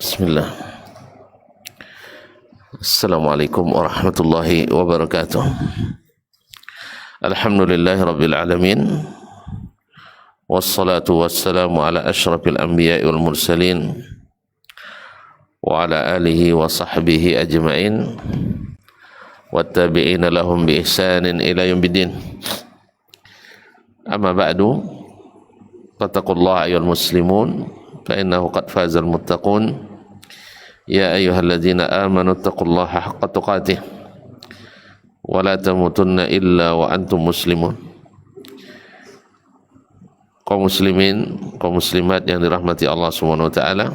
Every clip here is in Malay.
Bismillah. Assalamualaikum warahmatullahi wabarakatuh. Alhamdulillahi rabbil alamin. Wassalatu wassalamu ala asyrafil anbiya'i wal mursalin wa ala alihi wa sahbihi ajma'in wattabi'ina lahum bi ihsanin ila yaumiddin. Amma ba'du, fattaqullaha ayyuhal muslimun fa innahu qad fazal muttaqun. Ya ayyuhalladzina amanu taqullaha haqqa tuqatih wa la tamutunna illa wa antum muslimun. Kaum muslimin, kaum muslimat yang dirahmati Allah Subhanahu wa taala.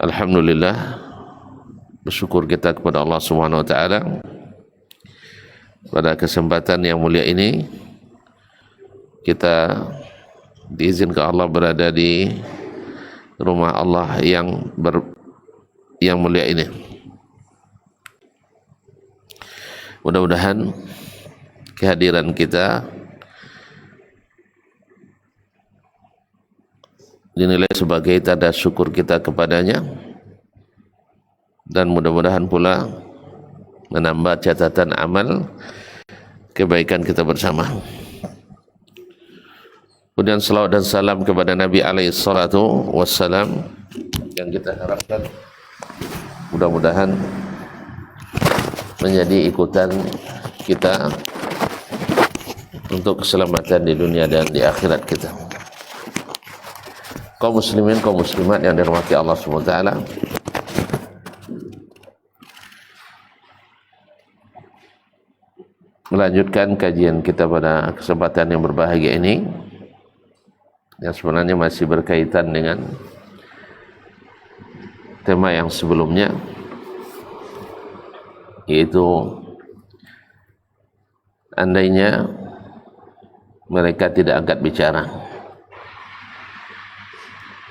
Alhamdulillah, bersyukur kita kepada Allah Subhanahu wa taala pada kesempatan yang mulia ini kita diizinkan Allah berada di rumah Allah yang mulia ini. Mudah-mudahan kehadiran kita dinilai sebagai tanda syukur kita kepadanya, dan mudah-mudahan pula menambah catatan amal kebaikan kita bersama. Kemudian salawat dan salam kepada Nabi alaihi salatu wassalam yang kita harapkan mudah-mudahan menjadi ikutan kita untuk keselamatan di dunia dan di akhirat kita. Kaum muslimin, kaum muslimat yang dirahmati Allah Subhanahu wa taala, melanjutkan kajian kita pada kesempatan yang berbahagia ini yang sebenarnya masih berkaitan dengan tema yang sebelumnya, yaitu andainya mereka tidak angkat bicara.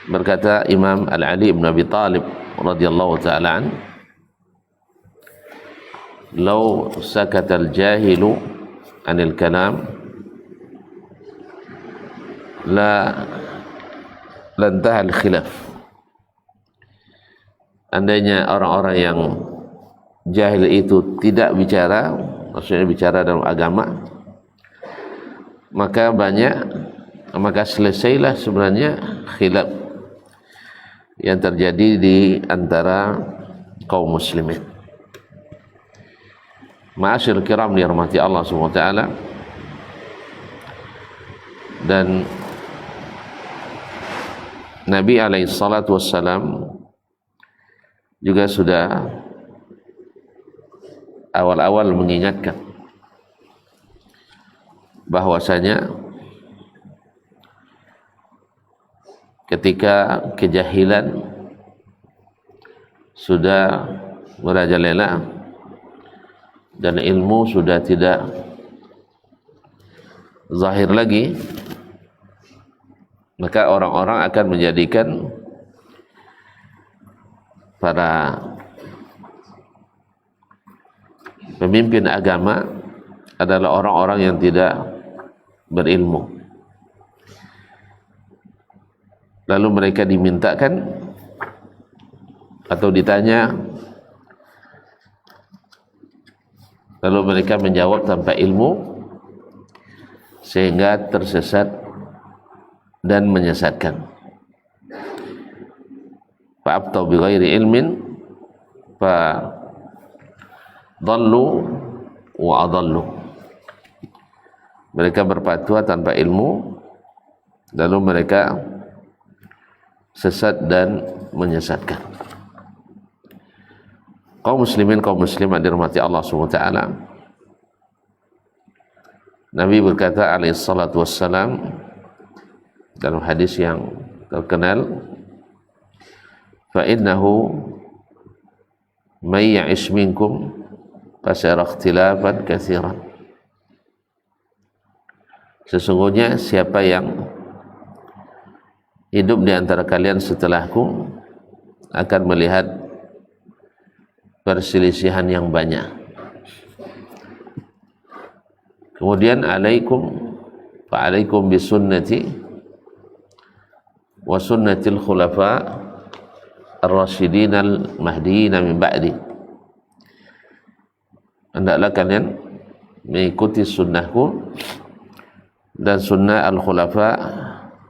Berkata Imam Al-Ali bin Abi Talib radhiyallahu ta'ala an, "Law sakata al-jahilu 'anil kalam lantaha al-khilaf." Andainya orang-orang yang jahil itu tidak bicara, maksudnya bicara dalam agama, maka selesailah sebenarnya khilaf yang terjadi di antara kaum muslimin. Ma'asyiral kiram dirahmati Allah Subhanahu wa taala, dan Nabi alaihi salatu wassalam juga sudah awal-awal mengingatkan bahwasanya ketika kejahilan sudah merajalela dan ilmu sudah tidak zahir lagi, maka orang-orang akan menjadikan para pemimpin agama adalah orang-orang yang tidak berilmu. Lalu mereka dimintakan atau ditanya, lalu mereka menjawab tanpa ilmu, sehingga tersesat dan menyesatkan. Fa'abtau bighairi ilmin fa dhallu wa adallu. Mereka berfatwa tanpa ilmu, lalu mereka sesat dan menyesatkan. Kaum muslimin, kaum muslimat dirahmati Allah Subhanahu wa taala, Nabi berkata alaihi salatu wassalam dalam hadis yang terkenal, fa innahu may ya'ish minkum fasara ikhtilafan katsiran. Sesungguhnya siapa yang hidup di antara kalian setelahku akan melihat perselisihan yang banyak. Kemudian fa'alaikum bisunnati wa sunnatil khulafa ar-rasyidin al-mahdiyyin min ba'di. Hendaklah kalian mengikuti sunnahku dan sunnah al-khulafa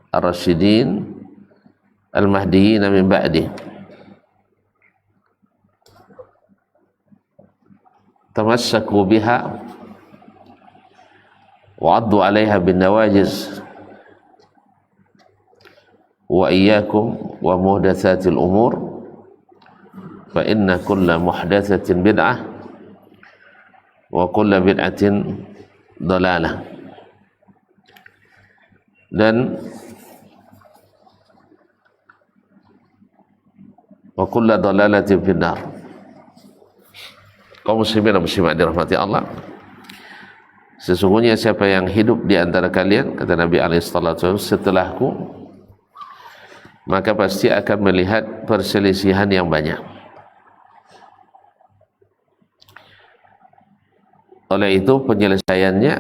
ar-rasyidin al-mahdiyyin min ba'di. Tamassaku biha wa'addu 'alaiha bin nawajiz wa iyyakum wa muhdatsatil umur fa inna kulla muhdatsatin bid'ah wa kulla bid'atin dalalah. Dan wa kulla dalalatin finnar. Kaum muslimin dan muslimat dirahmati Allah, sesungguhnya siapa yang hidup di antara kalian, kata Nabi alaihi salatu wasallam, setelahku, maka pasti akan melihat perselisihan yang banyak. Oleh itu penyelesaiannya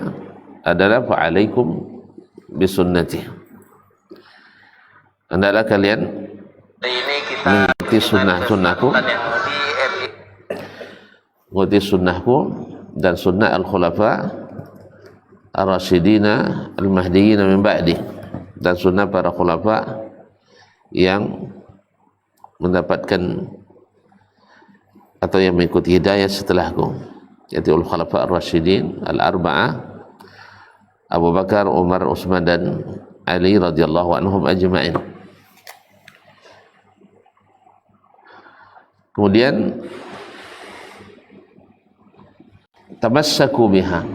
adalah fa'alaikum bisunnati. Hendaklah kalian mengikuti sunnahku, mengikuti sunnahku dan sunnah al-khulafa ar-rasyidina al-mahdiyyin min ba'di, dan sunnah para khulafa yang mendapatkan atau yang mengikuti hidayah setelahku, yaitu al-khulafa ar-rasyidin al-arba'ah, Abu Bakar, Umar, Utsman dan Ali radhiyallahu anhum ajma'in. Kemudian tamassaku biha,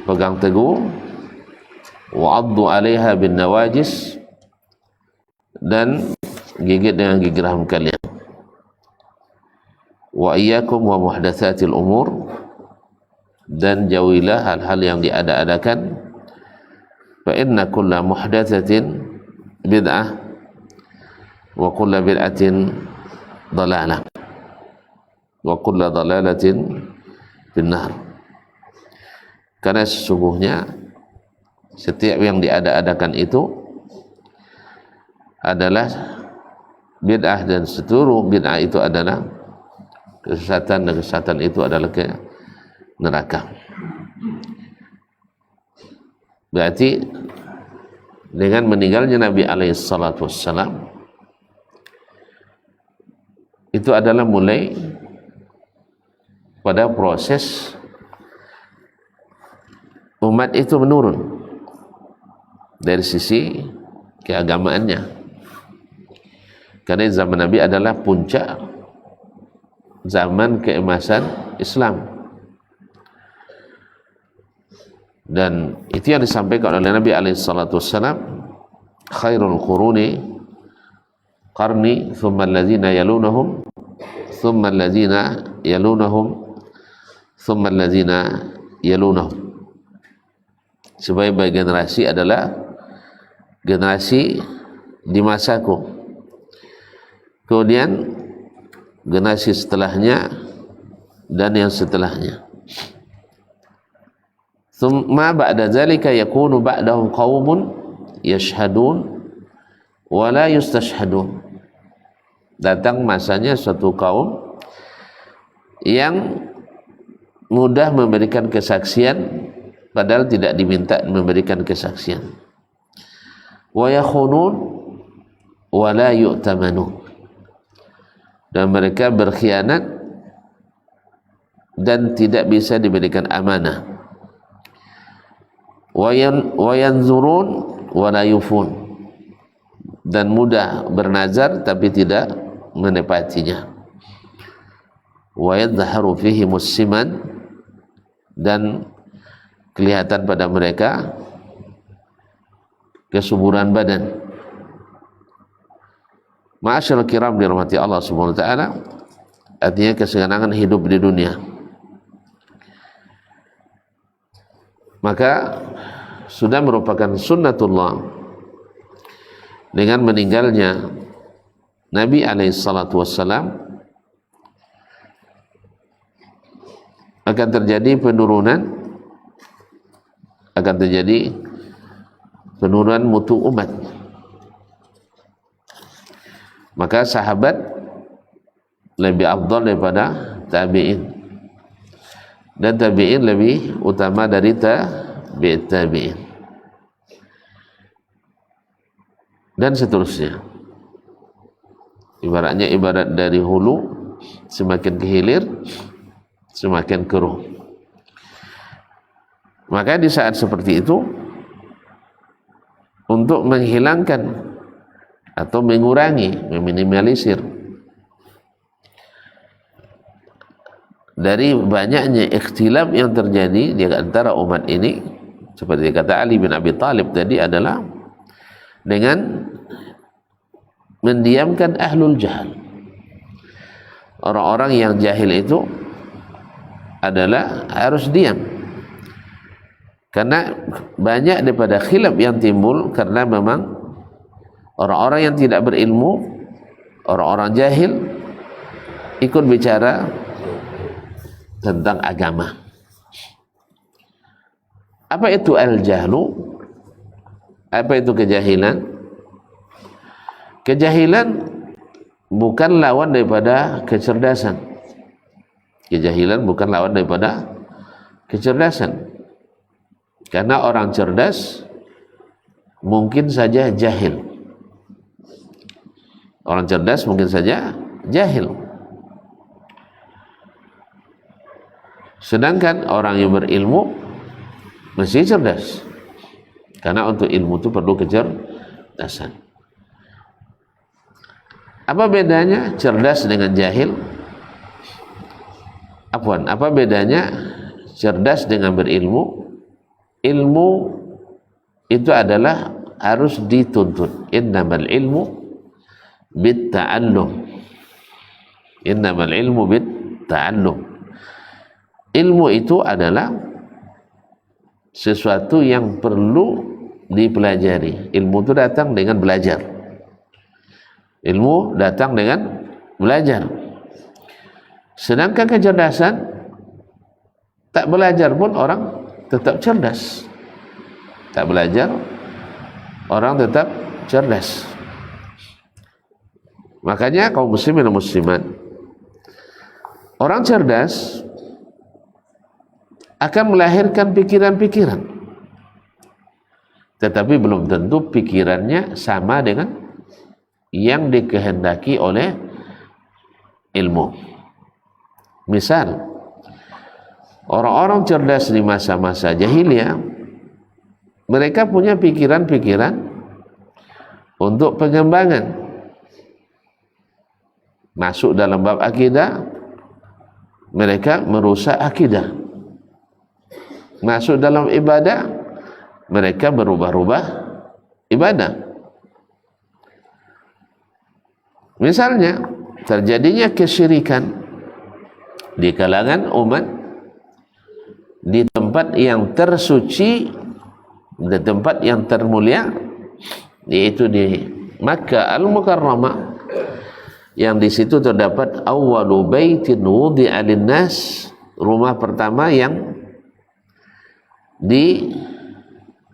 pegang teguh, wa'addu 'alaiha bin nawajis, dan gigit dengan gigi rahang kalian. Wa iyyakum wa muhdatsatil umur, dan jauhilah hal-hal yang diada-adakan. Fa inna kulla muhdatsatin bid'ah wa kulla bid'atin dalalah wa kulla dalalatin finnar. Karena sesungguhnya setiap yang diada-adakan itu adalah bid'ah, dan seluruh bid'ah itu adalah kesesatan, dan kesesatan itu adalah ke neraka. Berarti dengan meninggalnya Nabi alaihi salatu wassalam, itu adalah mulai pada proses umat itu menurun dari sisi keagamaannya. Karena zaman Nabi adalah puncak zaman keemasan Islam. Dan itu yang disampaikan oleh Nabi alaihi salatu wassalam, khairul quruni qarni thumma alladzina yalunahum thumma alladzina yalunahum thumma alladzina yalunahum. Sebaik-baik generasi adalah generasi di masaku, kemudian generasi setelahnya, dan yang setelahnya. Thumma ba'da dzalika yakunu ba'dahum qaumun yashhadun wa la yustashhadun. Datang masanya suatu kaum yang mudah memberikan kesaksian padahal tidak diminta memberikan kesaksian. Wa yakhunun wa la yu'tamanun. Dan mereka berkhianat dan tidak bisa diberikan amanah. Wa yanzurun wa la yufun, dan mudah bernazar tapi tidak menepatinya. Wa yadhharu fihi musiman, dan kelihatan pada mereka kesuburan badan. Ma'asyiral kiram dirahmati Allah Subhanahu wa taala, artinya kesenangan hidup di dunia. Maka sudah merupakan sunnatullah dengan meninggalnya Nabi alaihi salatu wassalam akan terjadi penurunan, akan terjadi penurunan mutu umat. Maka sahabat lebih afdal daripada tabi'in, dan tabi'in lebih utama dari tabi'in, dan seterusnya. Ibaratnya ibarat dari hulu, semakin ke hilir semakin keruh. Maka di saat seperti itu, untuk menghilangkan atau mengurangi, meminimalisir dari banyaknya ikhtilaf yang terjadi di antara umat ini, seperti kata Ali bin Abi Thalib tadi, adalah dengan mendiamkan ahlul jahal. Orang-orang yang jahil itu adalah harus diam, karena banyak daripada khilaf yang timbul karena memang orang-orang yang tidak berilmu, orang-orang jahil, ikut bicara tentang agama. Apa itu al-jahlu? Apa itu kejahilan? Kejahilan bukan lawan daripada kecerdasan. Kejahilan bukan lawan daripada kecerdasan. Karena orang cerdas mungkin saja jahil. Orang cerdas mungkin saja jahil. Sedangkan orang yang berilmu mesti cerdas. Karena untuk ilmu itu perlu kecerdasan. Apa bedanya cerdas dengan jahil? Apa bedanya cerdas dengan berilmu? Ilmu itu adalah harus dituntut. Innamal ilmu bitta'allum. Innamal ilmu bitta'allum. Ilmu itu adalah sesuatu yang perlu dipelajari. Ilmu itu datang dengan belajar. Ilmu datang dengan belajar. Sedangkan kecerdasan, tak belajar pun orang tetap cerdas. Tak belajar, orang tetap cerdas. Makanya kaum muslimin dan muslimat, orang cerdas akan melahirkan pikiran-pikiran, tetapi belum tentu pikirannya sama dengan yang dikehendaki oleh ilmu. Misal, orang-orang cerdas di masa-masa jahiliyah, mereka punya pikiran-pikiran untuk pengembangan. Masuk dalam bab akidah, mereka merusak akidah. Masuk dalam ibadah, mereka berubah-ubah ibadah. Misalnya, terjadinya kesyirikan di kalangan umat di tempat yang tersuci, di tempat yang termulia, yaitu di Makkah Al-Mukarramah, yang di situ terdapat awwalu baitin wudi'a lin-nas, rumah pertama yang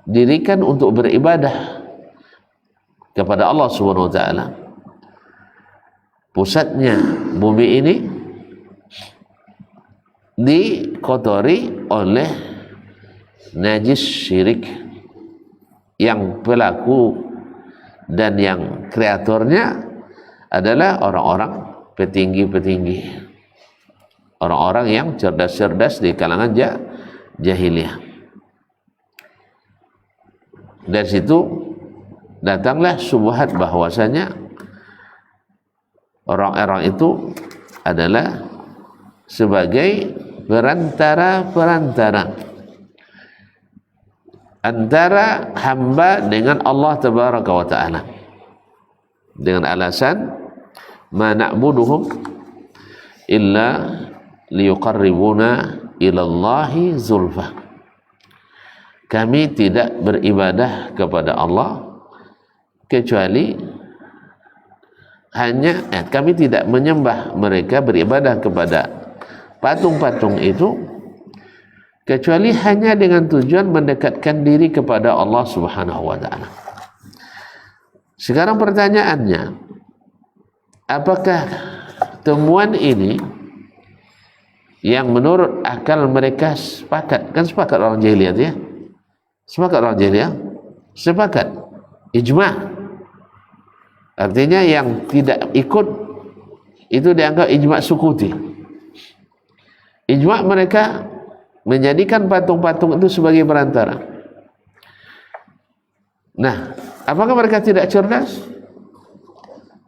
didirikan untuk beribadah kepada Allah Subhanahu wa taala. Pusatnya bumi ini dikotori oleh najis syirik, yang pelaku dan yang kreatornya adalah orang-orang petinggi-petinggi, orang-orang yang cerdas-cerdas di kalangan jahiliyah. Dari situ datanglah syubhat bahwasanya orang-orang itu adalah sebagai perantara antara hamba dengan Allah Tabaraka wa Ta'ala, dengan alasan ma na'buduhum illa liyuqarribuna ilallahi zulfa. Kami tidak beribadah kepada Allah kecuali kami tidak menyembah mereka, beribadah kepada patung-patung itu kecuali hanya dengan tujuan mendekatkan diri kepada Allah Subhanahu wa taala. Sekarang pertanyaannya, apakah temuan ini yang menurut akal mereka sepakat? Kan sepakat orang jahiliyah ya? Sepakat orang jahiliyah? Sepakat. Ijma'. Artinya yang tidak ikut itu dianggap ijma' sukuti. Ijma' mereka menjadikan patung-patung itu sebagai perantara. Nah, apakah mereka tidak cerdas?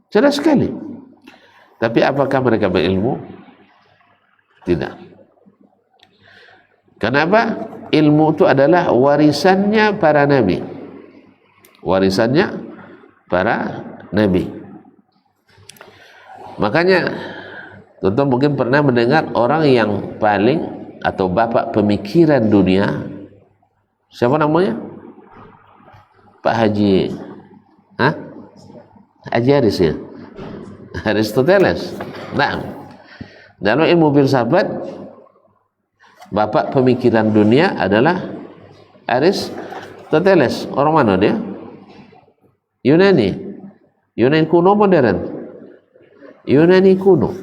Cerdas sekali. Tapi apakah mereka berilmu? Tidak. Kenapa? Ilmu itu adalah warisannya para nabi. Warisannya para nabi. Makanya tuan-tuan mungkin pernah mendengar orang yang paling atau bapak pemikiran dunia, siapa namanya? Pak Haji Haji Haris ya? Aristoteles. Nah, dalam ilmu filsafat bapak pemikiran dunia adalah Aristoteles. Orang mana dia? Yunani kuno modern. Yunani kuno.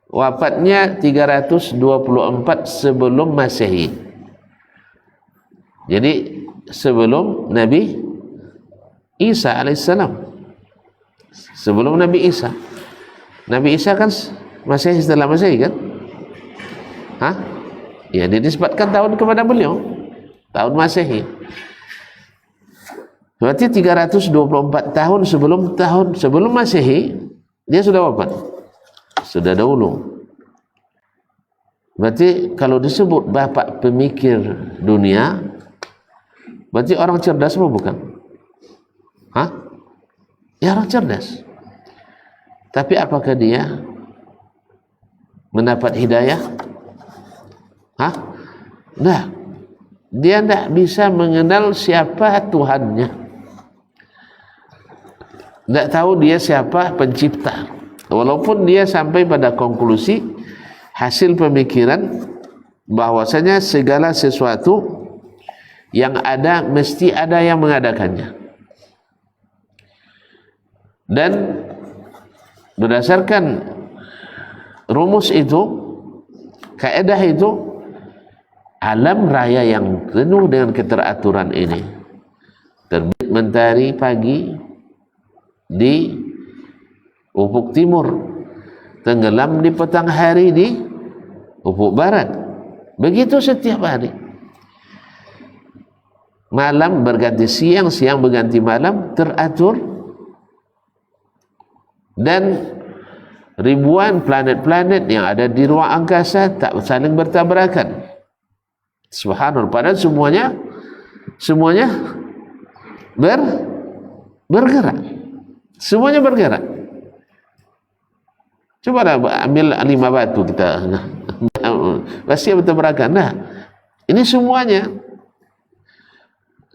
Wafatnya 324 sebelum Masehi. Jadi sebelum Nabi Isa alaihissalam. Sebelum Nabi Isa. Nabi Isa kan Masehi, setelah Masehi kan? Ya, dinisbatkan tahun kepada beliau. Tahun Masehi. Berarti 324 tahun sebelum Masehi dia sudah wafat. Sudah dahulu. Berarti kalau disebut bapak pemikir dunia, berarti orang cerdas apa bukan? Ya, orang cerdas. Tapi apakah dia mendapat hidayah? Nah, dia tidak bisa mengenal siapa Tuhannya. Tidak tahu dia siapa pencipta. Walaupun dia sampai pada konklusi hasil pemikiran bahwasanya segala sesuatu yang ada mesti ada yang mengadakannya. Dan berdasarkan rumus itu, kaidah itu, alam raya yang penuh dengan keteraturan ini, terbit mentari pagi di ufuk timur, tenggelam di petang hari di ufuk barat. Begitu setiap hari. Malam berganti siang, siang berganti malam, teratur. Dan ribuan planet-planet yang ada di ruang angkasa tak saling bertabrakan. Subhanallah, padahal semuanya bergerak. Semuanya bergerak. Coba ambil 5 batu kita, pasti bertabrakan. Nah, ini semuanya.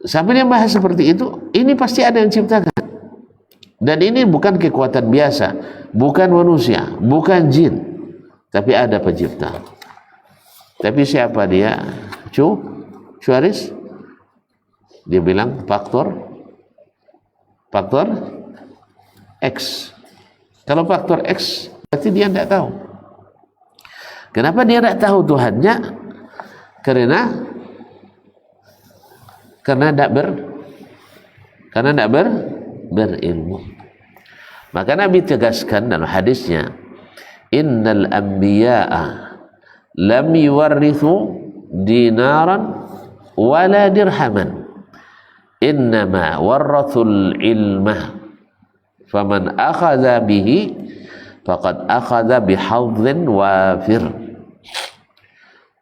Sampai dia bahas seperti itu, ini pasti ada yang ciptakan. Dan ini bukan kekuatan biasa, bukan manusia, bukan jin, tapi ada pencipta. Tapi siapa dia? Chuaris? Dia bilang faktor X. Kalau faktor X, berarti dia tidak tahu. Kenapa dia tidak tahu Tuhannya? Karena tidak berilmu. Maka Nabi tegaskan dalam hadisnya, innal anbiya'a lam yuwarrithu dinaran wala dirhaman, innama warrathul ilma, faman akhadha bihi faqad akhadha bihadhin wafir.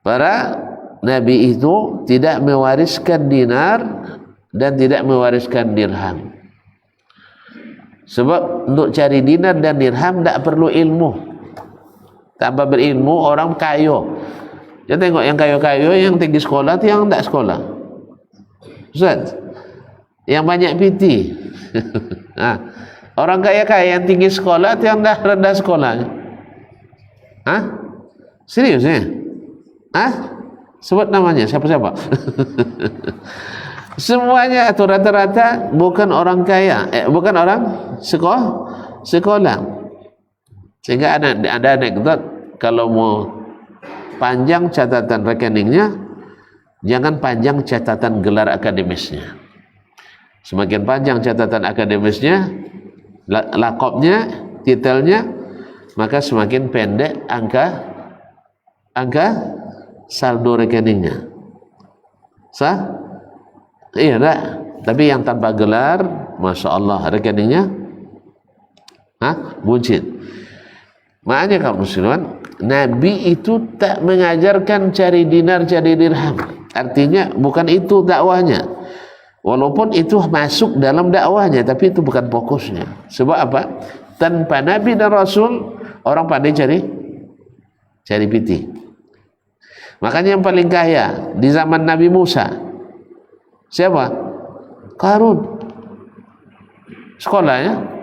Para nabi itu tidak mewariskan dinar dan tidak mewariskan dirham. Sebab untuk cari dinar dan dirham tidak perlu ilmu. Tanpa berilmu orang kayo. Kita tengok yang kayo-kayo, yang tinggi sekolah itu yang tidak sekolah. Ustaz, yang banyak PT. Orang kaya-kaya yang tinggi sekolah itu yang rendah sekolahnya. Serius ya? Sebut namanya siapa-siapa. Semuanya atau rata-rata bukan orang kaya, bukan orang sekolah. Sehingga ada anekdot, kalau mau panjang catatan rekeningnya, jangan panjang catatan gelar akademisnya. Semakin panjang catatan akademisnya, lakopnya, titelnya, maka semakin pendek angka saldo rekeningnya. Sah? Iya enggak? Tapi yang tanpa gelar, Masya Allah, rekeningnya buncit. Makanya kaum muslimin, Nabi itu tak mengajarkan cari dinar, cari dirham. Artinya bukan itu dakwahnya. Walaupun itu masuk dalam dakwahnya, tapi itu bukan fokusnya. Sebab apa? Tanpa Nabi dan Rasul, orang pandai cari piti. Makanya yang paling kaya di zaman Nabi Musa siapa? Qarun. Sekolahnya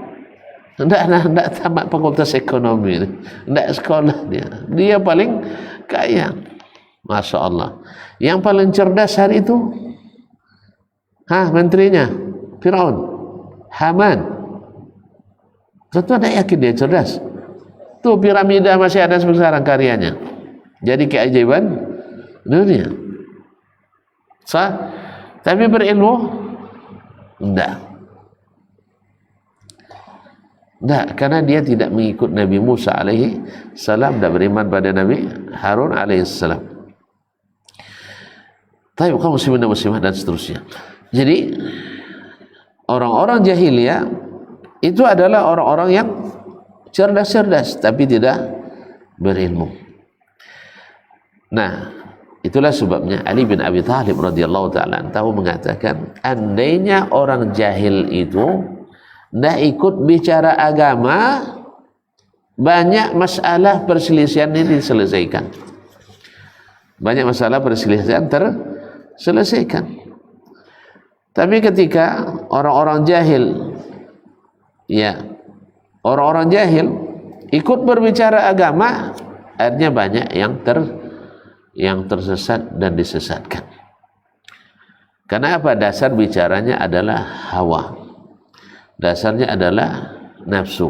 Enggak tamat fakultas ekonomi, enggak sekolah dia paling kaya. Masya Allah. Yang paling cerdas hari itu menterinya Firaun, Haman. Tentu ada yakin dia cerdas. Tuh piramida masih ada sekarang karyanya, jadi keajaiban dunia. Sah? Tapi berilmu enggak, karena dia tidak mengikut Nabi Musa alaihi salam, dan beriman pada Nabi Harun alaihi salam. Tapi kaum muslimin dan muslimat dan seterusnya. Jadi orang-orang jahiliyah itu adalah orang-orang yang cerdas-cerdas tapi tidak berilmu. Nah, itulah sebabnya Ali bin Abi Thalib radhiyallahu ta'ala tahu mengatakan, andainya orang jahil itu tidak ikut bicara agama, banyak masalah perselisihan ini diselesaikan. Banyak masalah perselisihan terselesaikan. Tapi ketika orang-orang jahil, orang-orang jahil ikut berbicara agama, akhirnya banyak yang tersesat dan disesatkan. Karena apa? Dasar bicaranya adalah hawa. Dasarnya adalah nafsu.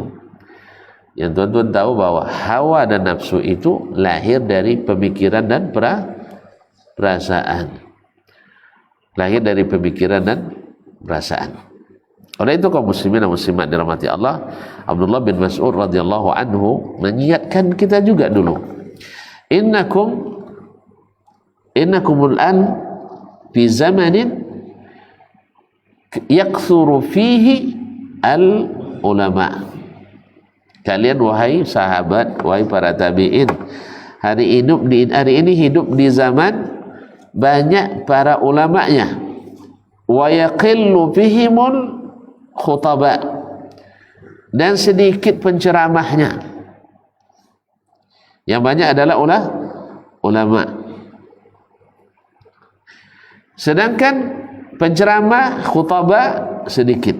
Yang tuan-tuan tahu bahwa hawa dan nafsu itu lahir dari pemikiran dan perasaan. Lahir dari pemikiran dan perasaan. Oleh itu kaum muslimin dan muslimat dirahmati Allah, Abdullah bin Mas'ud radhiyallahu anhu mengingatkan kita juga dulu. Innakumul an fi zamanin yakthuru fihi al-ulama. Kalian wahai sahabat, wahai para tabi'in, hari ini hidup di zaman banyak para ulama'nya. Wa yaqillu fihimul khutaba, dan sedikit penceramahnya. Yang banyak adalah ulama. Sedangkan penceramah khutaba sedikit.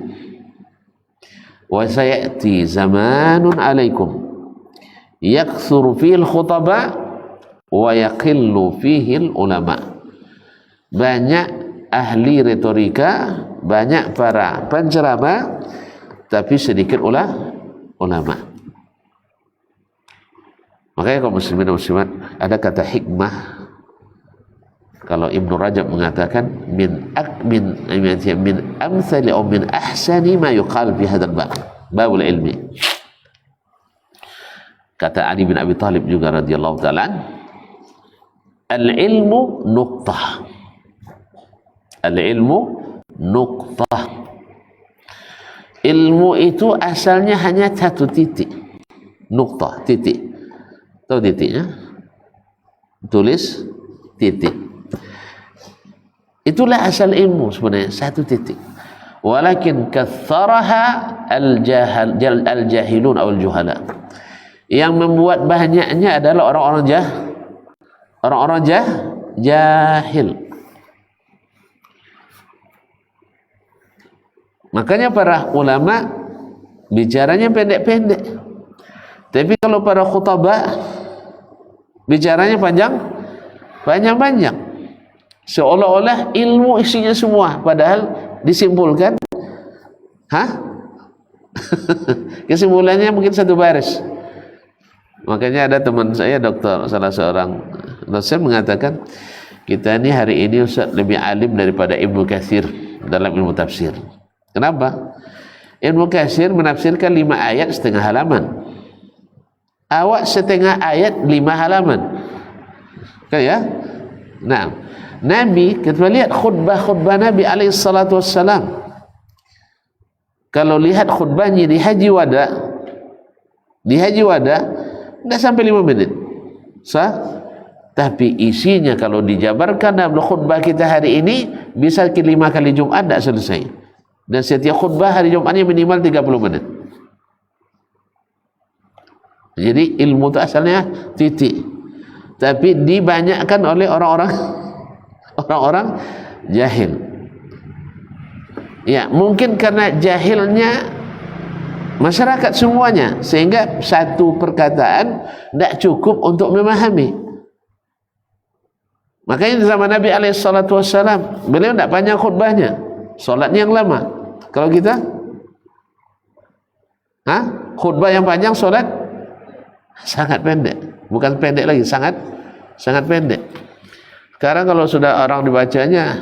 Wa sayati zamanun alaikum yakthuru fihi al-khutaba wa yaqillu fihi al-ulama. Banyak ahli retorika, banyak para penceramah, tapi sedikit ulama. Makanya kaum muslimin dan muslimat, ada kata hikmah. Kalau Ibnu Rajab mengatakan min amthali atau min ahsani ma yuqal fi hadzal babul ilmi. Kata Ali bin Abi Thalib juga radhiyallahu taala, al-ilmu nuqtah. Al-ilmu nuqtah. Ilmu itu asalnya hanya satu titik. Nuqtah, titik. Tahu titiknya? Tulis titik. Itulah asal ilmu sebenarnya, satu titik. Walakin katharaha al-jahilun atau al-juhala. Yang membuat banyaknya adalah orang-orang jahil. Makanya para ulama bicaranya pendek-pendek. Tapi kalau para khutbah bicaranya panjang-panjang. Seolah-olah ilmu isinya semua, padahal disimpulkan kesimpulannya mungkin satu baris. Makanya ada teman saya dokter, salah seorang dosen mengatakan, kita ini hari ini Ustaz lebih alim daripada Ibnu Katsir dalam ilmu tafsir. Kenapa? Ibnu Katsir menafsirkan 5 ayat setengah halaman. Awak setengah ayat 5 halaman. Kan ya? Nah, Nabi, kita lihat khutbah Nabi alaihi salatu wassalam. Kalau lihat khutbahnya di Haji Wada, tidak sampai 5 menit. Sah? Tapi isinya kalau dijabarkan dalam khutbah kita hari ini, bisa 5 kali Jumat tidak selesai. Dan setiap khutbah hari Jumatnya minimal 30 menit. Jadi ilmu itu asalnya titik. Tapi dibanyakkan oleh orang-orang jahil. Ya, mungkin karena jahilnya masyarakat semuanya, sehingga satu perkataan tidak cukup untuk memahami. Makanya di zaman Nabi SAW, beliau tidak panjang khutbahnya, solatnya yang lama. Kalau kita, khutbah yang panjang, solat sangat pendek. Bukan pendek lagi, sangat pendek. Sekarang kalau sudah orang dibacanya,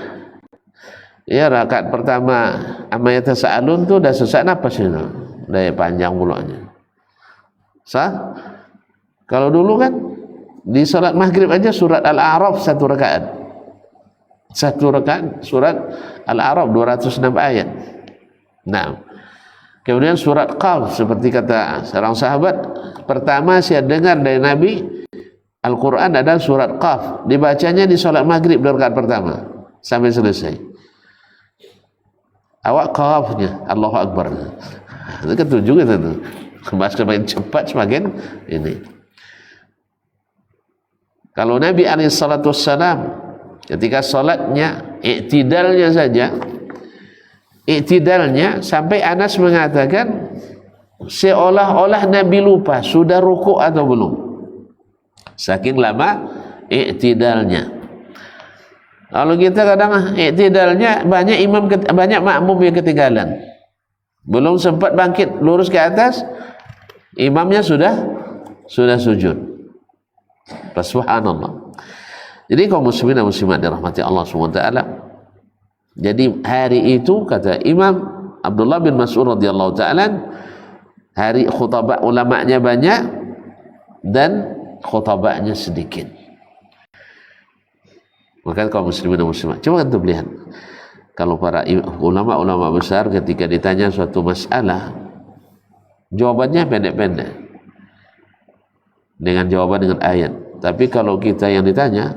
ya rakaat pertama amma yatasaalun tuh udah sesak napas itu, udah panjang mulanya. Sah? Kalau dulu kan di salat maghrib aja surat Al-A'raf 1 rakaat. 1 rakaat surat Al-A'raf 206 ayat. Nah, kemudian surat Qaf, seperti kata seorang sahabat, pertama saya dengar dari Nabi Al-Quran adalah surat Qaf, dibacanya di salat maghrib 2 rakaat pertama sampai selesai. Awak Qafnya Allahu Akbar. Itu kan juga itu. Semakin cepat semakin ini. Kalau Nabi SAW ketika sholatnya, iktidalnya sampai Anas mengatakan seolah-olah Nabi lupa sudah rukuk atau belum, saking lama iktidalnya. Kalau kita kadang iktidalnya banyak makmum yang ketinggalan, belum sempat bangkit lurus ke atas, imamnya sudah sujud. Subhanallah. Jadi kaum muslimin dan muslimat dirahmati Allah SWT, jadi hari itu kata Imam Abdullah bin Mas'ud radhiyallahu ta'ala, hari khutbah ulamanya banyak dan khutbahnya sedikit. Maka kaum muslimin dan muslimat, coba kita lihat, kalau para ulama-ulama besar ketika ditanya suatu masalah, jawabannya pendek-pendek dengan jawaban dengan ayat. Tapi kalau kita yang ditanya,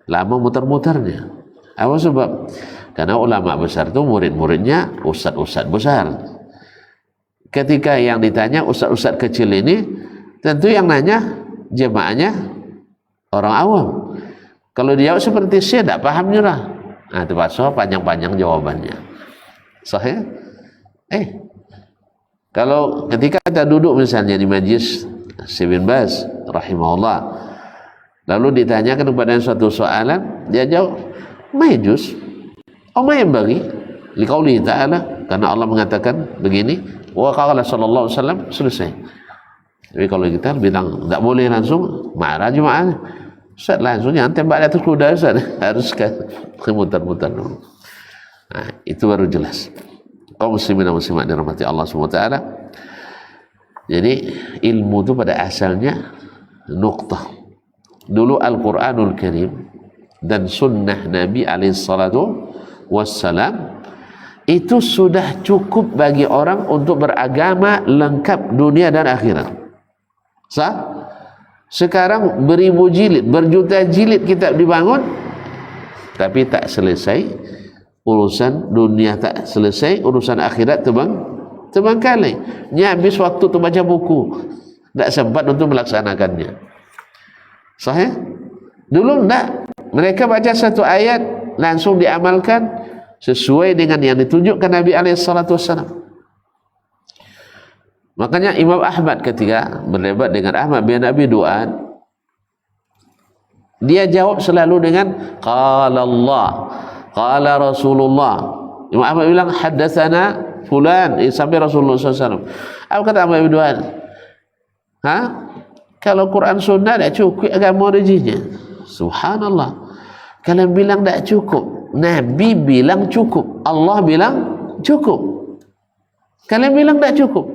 lama muter-muternya. Apa sebab? Karena ulama besar itu murid-muridnya ustadz-ustadz besar. Ketika yang ditanya ustadz-ustadz kecil ini, tentu yang nanya jemaahnya orang awam. Kalau dia seperti saya tidak paham nyerah. Nah, itu pasal panjang-panjang jawabannya. Sahih? Kalau ketika kita duduk misalnya di majlis Syekh bin Baz rahimahullah, lalu ditanyakan kepada suatu soalan, dia jawab, "Majus, yang bagi liqauli ta'ala," karena Allah mengatakan begini, wa qala sallallahu alaihi wasallam, selesai. Tapi kalau kita bilang enggak boleh langsung, marah jemaah. Ustaz langsung jangan tembak di atas kuda, Ustaz. Harus kan muter-muter dulu. Nah, itu baru jelas. Kaum muslimin dan muslimat dirahmati Allah SWT. Jadi ilmu itu pada asalnya nuqtah. Dulu Al-Quranul Karim dan sunnah Nabi alaihissalatu wassalam itu sudah cukup bagi orang untuk beragama lengkap dunia dan akhirat. Sah? Sekarang beribu jilid, berjuta jilid kitab dibangun, tapi tak selesai urusan dunia, tak selesai urusan akhirat terbengkalai. Habis waktu untuk baca buku, tak sempat untuk melaksanakannya. Sahih? Dulu enggak. Mereka baca satu ayat langsung diamalkan sesuai dengan yang ditunjukkan Nabi SAW. Makanya Imam Ahmad ketika berdebat dengan Ahmad bin Abi Du'ad, dia jawab selalu dengan qala Allah, qala Rasulullah. Imam Ahmad bilang haddatsana fulan, sampai Rasulullah SAW. Apa kata Ahmad bin Du'ad? Kalau Quran Sunnah tak cukup agama originnya. Subhanallah. Kalian bilang tak cukup, Nabi bilang cukup, Allah bilang cukup. Kalian bilang tak cukup.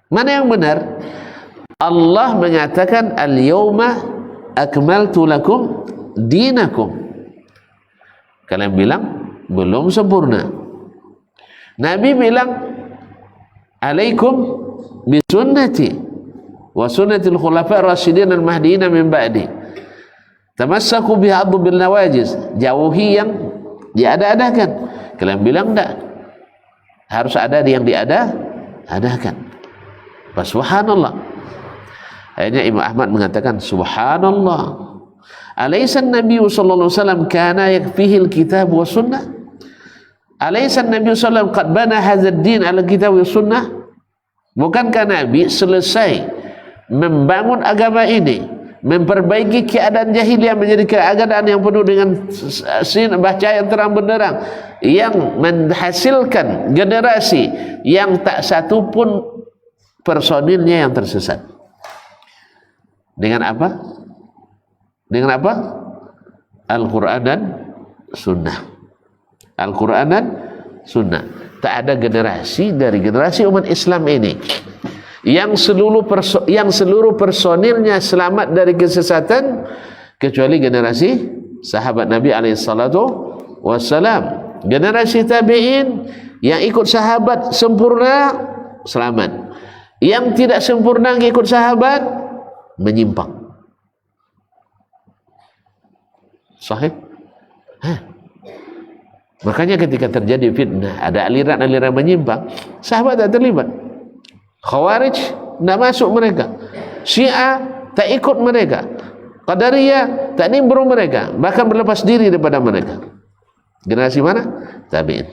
Mana yang benar? Allah mengatakan al-yawma akmaltu lakum dinakum. Kalian bilang belum sempurna. Nabi bilang alaikum bisunnati wa sunnatil khulafa ar-rasyidin al-mahdiyyin min ba'di. Tamassaku bihaddu bil nawajiz. Jauhi yang diada-adakan. Kalian bilang enggak. Harus ada yang diada-adakan. Subhanallah. Akhirnya Imam Ahmad mengatakan subhanallah. Alaysa an-nabiy sallallahu alaihi wasallam kana yakfihi al-kitab wa sunnah? Alaysa an-nabiy sallallahu alaihi wasallam qad bana hadha ad-din ala al-kitab wa sunnah? Bukankah Nabi selesai membangun agama ini, memperbaiki keadaan jahiliyah menjadi keadaan yang penuh dengan cahaya terang benderang, yang menghasilkan generasi yang tak satu pun personilnya yang tersesat. Dengan apa? Dengan apa? Al-Quran dan Sunnah. Al-Quran dan Sunnah. Tak ada generasi dari generasi umat Islam ini yang seluruh personilnya selamat dari kesesatan kecuali generasi sahabat Nabi SAW. Generasi tabi'in yang ikut sahabat sempurna selamat. Yang tidak sempurna ikut sahabat menyimpang. Sahih? Makanya ketika terjadi fitnah, ada aliran-aliran menyimpang, sahabat tak terlibat. Khawarij tak masuk mereka. Syiah tak ikut mereka. Qadariyah tak nimbrung mereka, bahkan berlepas diri daripada mereka. Generasi mana? Tabi'in.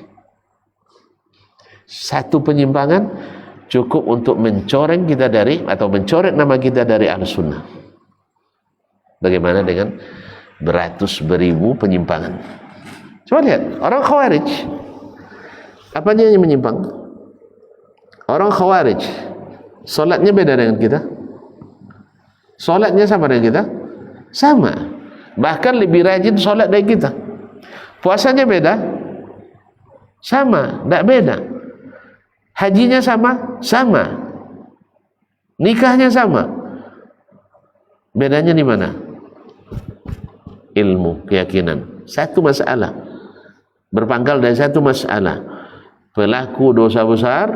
Satu penyimpangan cukup untuk mencoreng kita dari, atau mencoret nama kita dari Ahlussunnah. Bagaimana dengan beratus beribu penyimpangan? Coba lihat orang Khawarij, apa dia yang menyimpang? Orang Khawarij solatnya beda dengan kita. Solatnya sama dengan kita? Sama. Bahkan lebih rajin solat dari kita. Puasanya beda? Sama, tak beda. Hajinya sama? Sama. Nikahnya sama. Bedanya di mana? Ilmu, keyakinan. Satu masalah. Berpangkal dari satu masalah. Pelaku dosa besar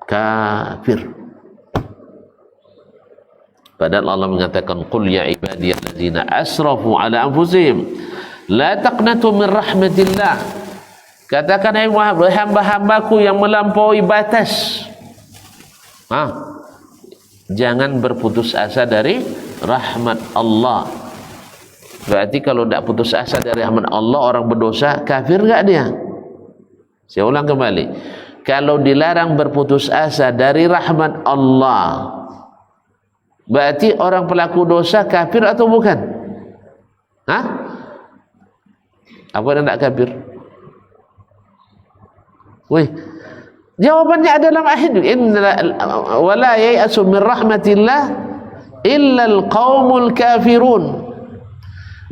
kafir. Padahal Allah mengatakan qul ya ibadiyalladzina asrafu ala anfusihim la taqnatu min rahmatillah. Katakan hai hamba-hambaku yang melampaui batas, jangan berputus asa dari rahmat Allah. Berarti kalau tidak putus asa dari rahmat Allah, orang berdosa kafir enggak dia? Saya ulang kembali. Kalau dilarang berputus asa dari rahmat Allah, berarti orang pelaku dosa kafir atau bukan? Apa yang tidak kafir? Jawabannya adalah ahad. Wala yai'asu min rahmatillah illa al-qaumul kafirun.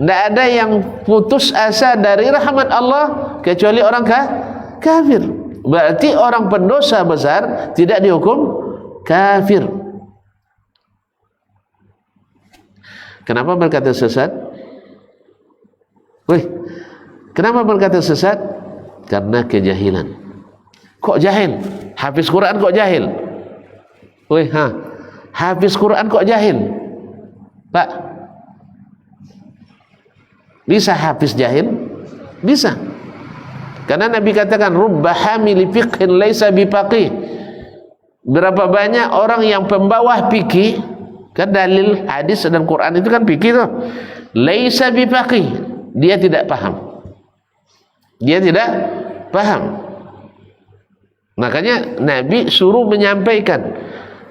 Tidak ada yang putus asa dari rahmat Allah kecuali orang kafir. Berarti orang pendosa besar tidak dihukum kafir. Kenapa berkata sesat? Kenapa berkata sesat? Karena kejahilan. Kok jahil? Hafiz Quran kok jahil? Hafiz Quran kok jahil? Pak, bisa hafiz jahil? Bisa. Karena Nabi katakan rubba hamili fiqhin laisa bifaqih. Berapa banyak orang yang pembawa fikih, kan dalil hadis dan Quran itu kan fikih tuh. Laisa bifaqih, dia tidak paham. Dia tidak paham. Makanya Nabi suruh menyampaikan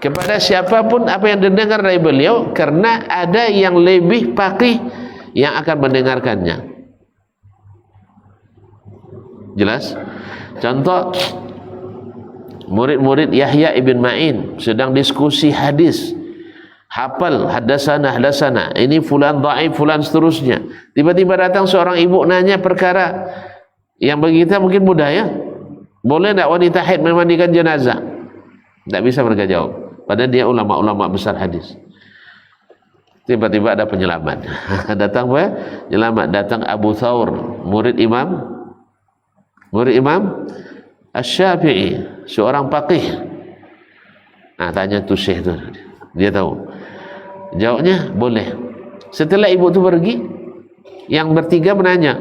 kepada siapapun apa yang didengar dari beliau, karena ada yang lebih faqih yang akan mendengarkannya. Jelas? Contoh, murid-murid Yahya ibn Ma'in sedang diskusi hadis, hafal hadasana, ini fulan dhaif, fulan seterusnya. Tiba-tiba datang seorang ibu nanya perkara yang bagi kita mungkin mudah ya. Boleh tak wanita haid memandikan jenazah? Tak bisa mereka jawab. Padahal dia ulama-ulama besar hadis. Tiba-tiba ada penyelamat. Datang apa? Penyelamat. Datang Abu Thawr, murid Imam Asy-Syafi'i, seorang faqih. Nah, tanya tu syekh tu, dia tahu. Jawabnya boleh. Setelah ibu tu pergi, yang bertiga menanya,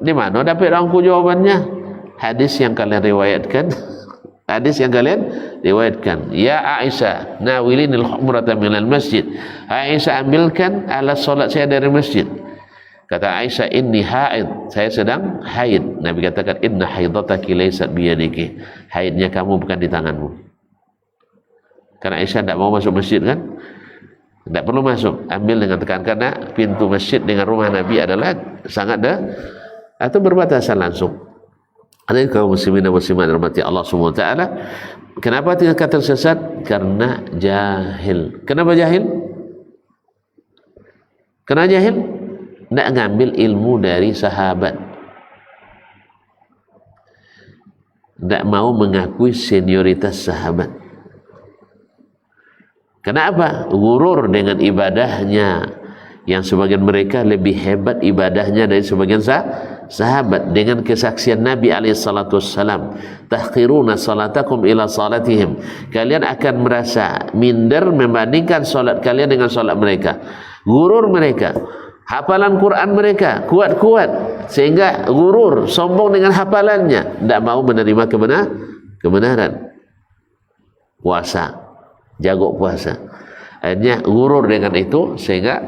di mana dapat aku jawabannya? Hadis yang kalian riwayatkan. Hadis yang kalian riwayatkan. Ya Aisyah, nawilinil humrata minal masjid. Aisyah, ambilkan alat solat saya dari masjid. Kata Aisyah, inni haid, saya sedang haid. Nabi katakan, inna haidataki laysat biyadiki, haidnya kamu bukan di tanganmu. Karena Aisyah tidak mau masuk masjid kan, tidak perlu masuk, ambil dengan tekan, karena pintu masjid dengan rumah Nabi adalah sangat atau berbatasan langsung. Ada kaum muslimin dan muslimat dirahmati Allah Subhanahu wa taala. Kenapa tidak tersesat? Karena jahil. Kenapa jahil? Karena jahil tidak ngambil ilmu dari sahabat, tidak mau mengakui senioritas sahabat. Kenapa? Gurur dengan ibadahnya, yang sebagian mereka lebih hebat ibadahnya dari sebagian sahabat, dengan kesaksian Nabi alaihissalam, tahqiruna salatakum ila salatihim, kalian akan merasa minder membandingkan salat kalian dengan salat mereka. Gurur mereka, hafalan Quran mereka kuat-kuat sehingga gurur, sombong dengan hafalannya, tidak mau menerima kebenaran. Puasa, jago puasa, akhirnya gurur dengan itu sehingga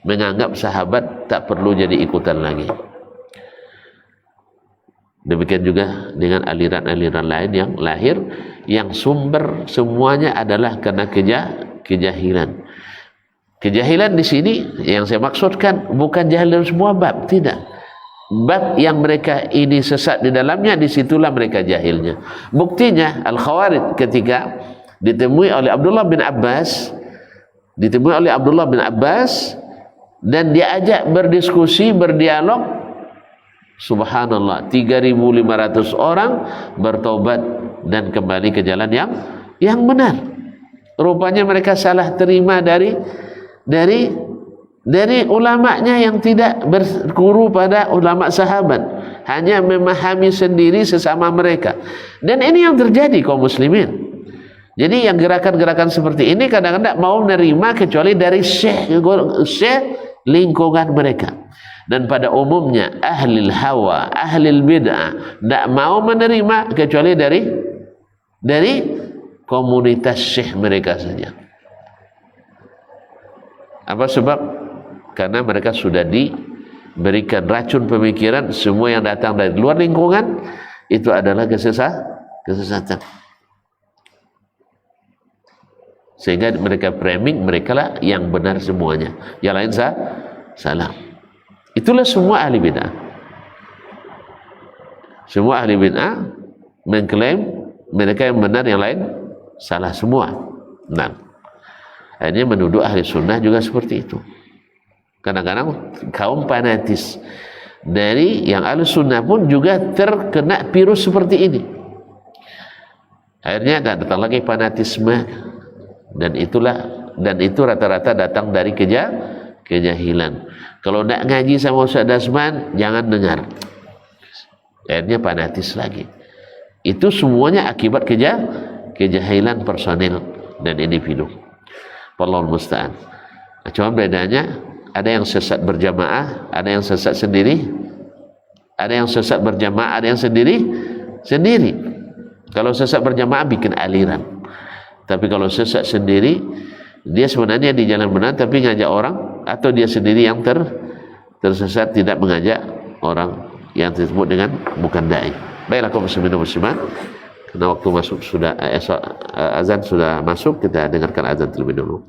menganggap sahabat tak perlu jadi ikutan lagi. Demikian juga dengan aliran-aliran lain yang lahir, yang sumber semuanya adalah karena kejahilan. Kejahilan di sini yang saya maksudkan bukan jahil dalam semua bab, tidak. Bab yang mereka ini sesat di dalamnya, disitulah mereka jahilnya. Buktinya Al-Khawarij ketika ditemui oleh Abdullah bin Abbas dan diajak berdiskusi, berdialog, subhanallah, 3.500 orang bertobat dan kembali ke jalan yang benar. Rupanya mereka salah terima dari ulamanya yang tidak berguru pada ulama sahabat, hanya memahami sendiri sesama mereka. Dan ini yang terjadi kaum muslimin. Jadi yang gerakan-gerakan seperti ini kadang-kadang mau menerima kecuali dari syekh lingkungan mereka. Dan pada umumnya ahlil hawa, ahlil bid'ah tidak mau menerima kecuali dari komunitas syekh mereka saja. Apa sebab? Karena mereka sudah diberikan racun pemikiran, semua yang datang dari luar lingkungan itu adalah kesesatan. Sehingga mereka framing, mereka lah yang benar semuanya, yang lain salah. Itulah semua ahli bid'ah. Semua ahli bid'ah mengklaim mereka yang benar, yang lain salah semua. Nah, akhirnya menuduh ahli sunnah juga seperti itu. Kadang-kadang kaum fanatis dari yang ahli sunnah pun juga terkena virus seperti ini. Akhirnya datang lagi fanatisme. Dan itu rata-rata datang dari kejahilan. Kalau tidak ngaji sama Ustaz Dasman, jangan dengar. Akhirnya fanatis lagi. Itu semuanya akibat kejahilan personil dan individu. Wallahul musta'an. Cuma bedanya, ada yang sesat berjamaah, ada yang sesat sendiri. Ada yang sesat berjamaah, ada yang sendiri. Kalau sesat berjamaah bikin aliran. Tapi kalau sesat sendiri, dia sebenarnya di jalan benar tapi ngajak orang, atau dia sendiri yang tersesat tidak mengajak orang, yang disebut dengan bukan dai. Baiklah kaum muslimin dan muslimat, karena waktu masuk sudah azan sudah masuk, kita dengarkan azan terlebih dulu.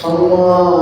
Allah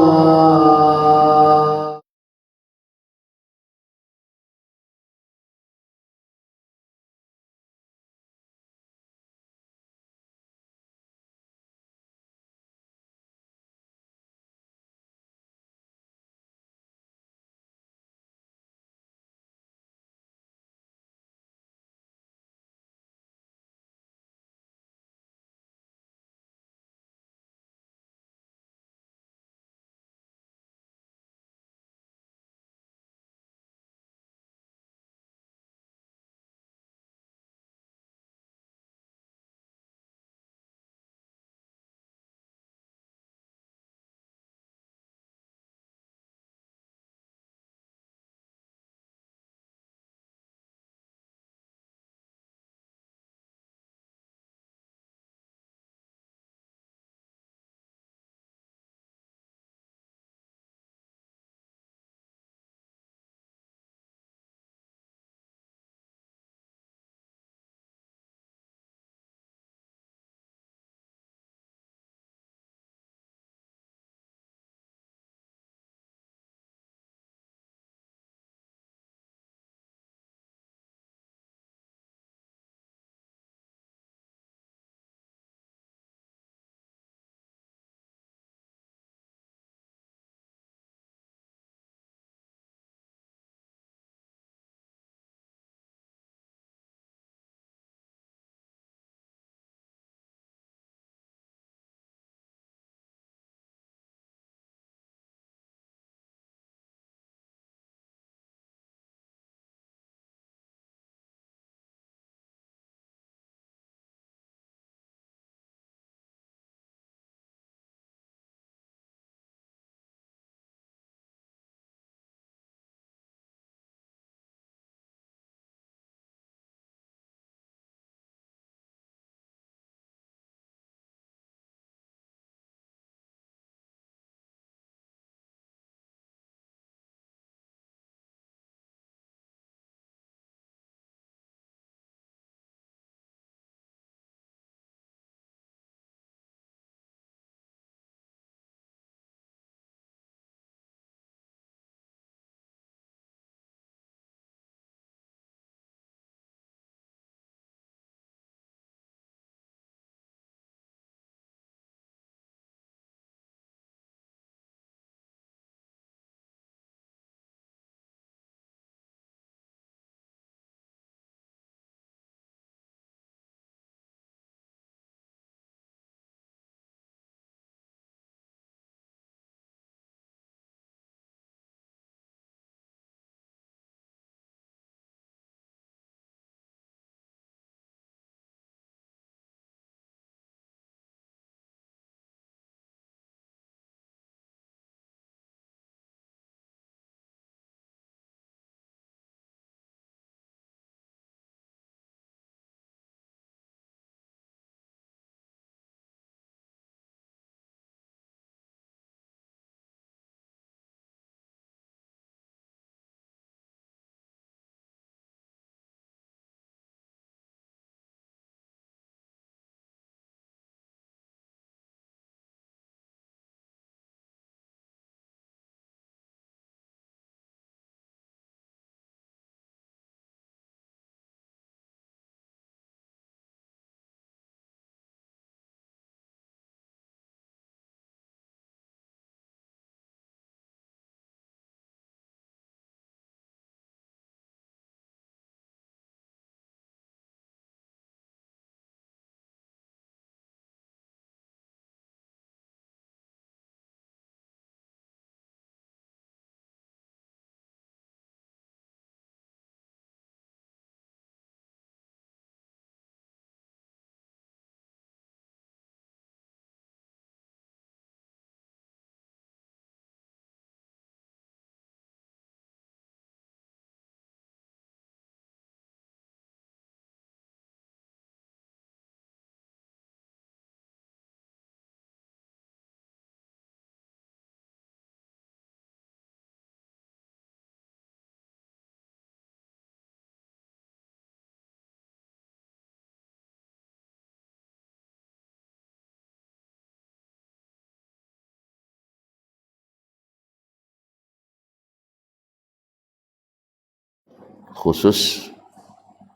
khusus,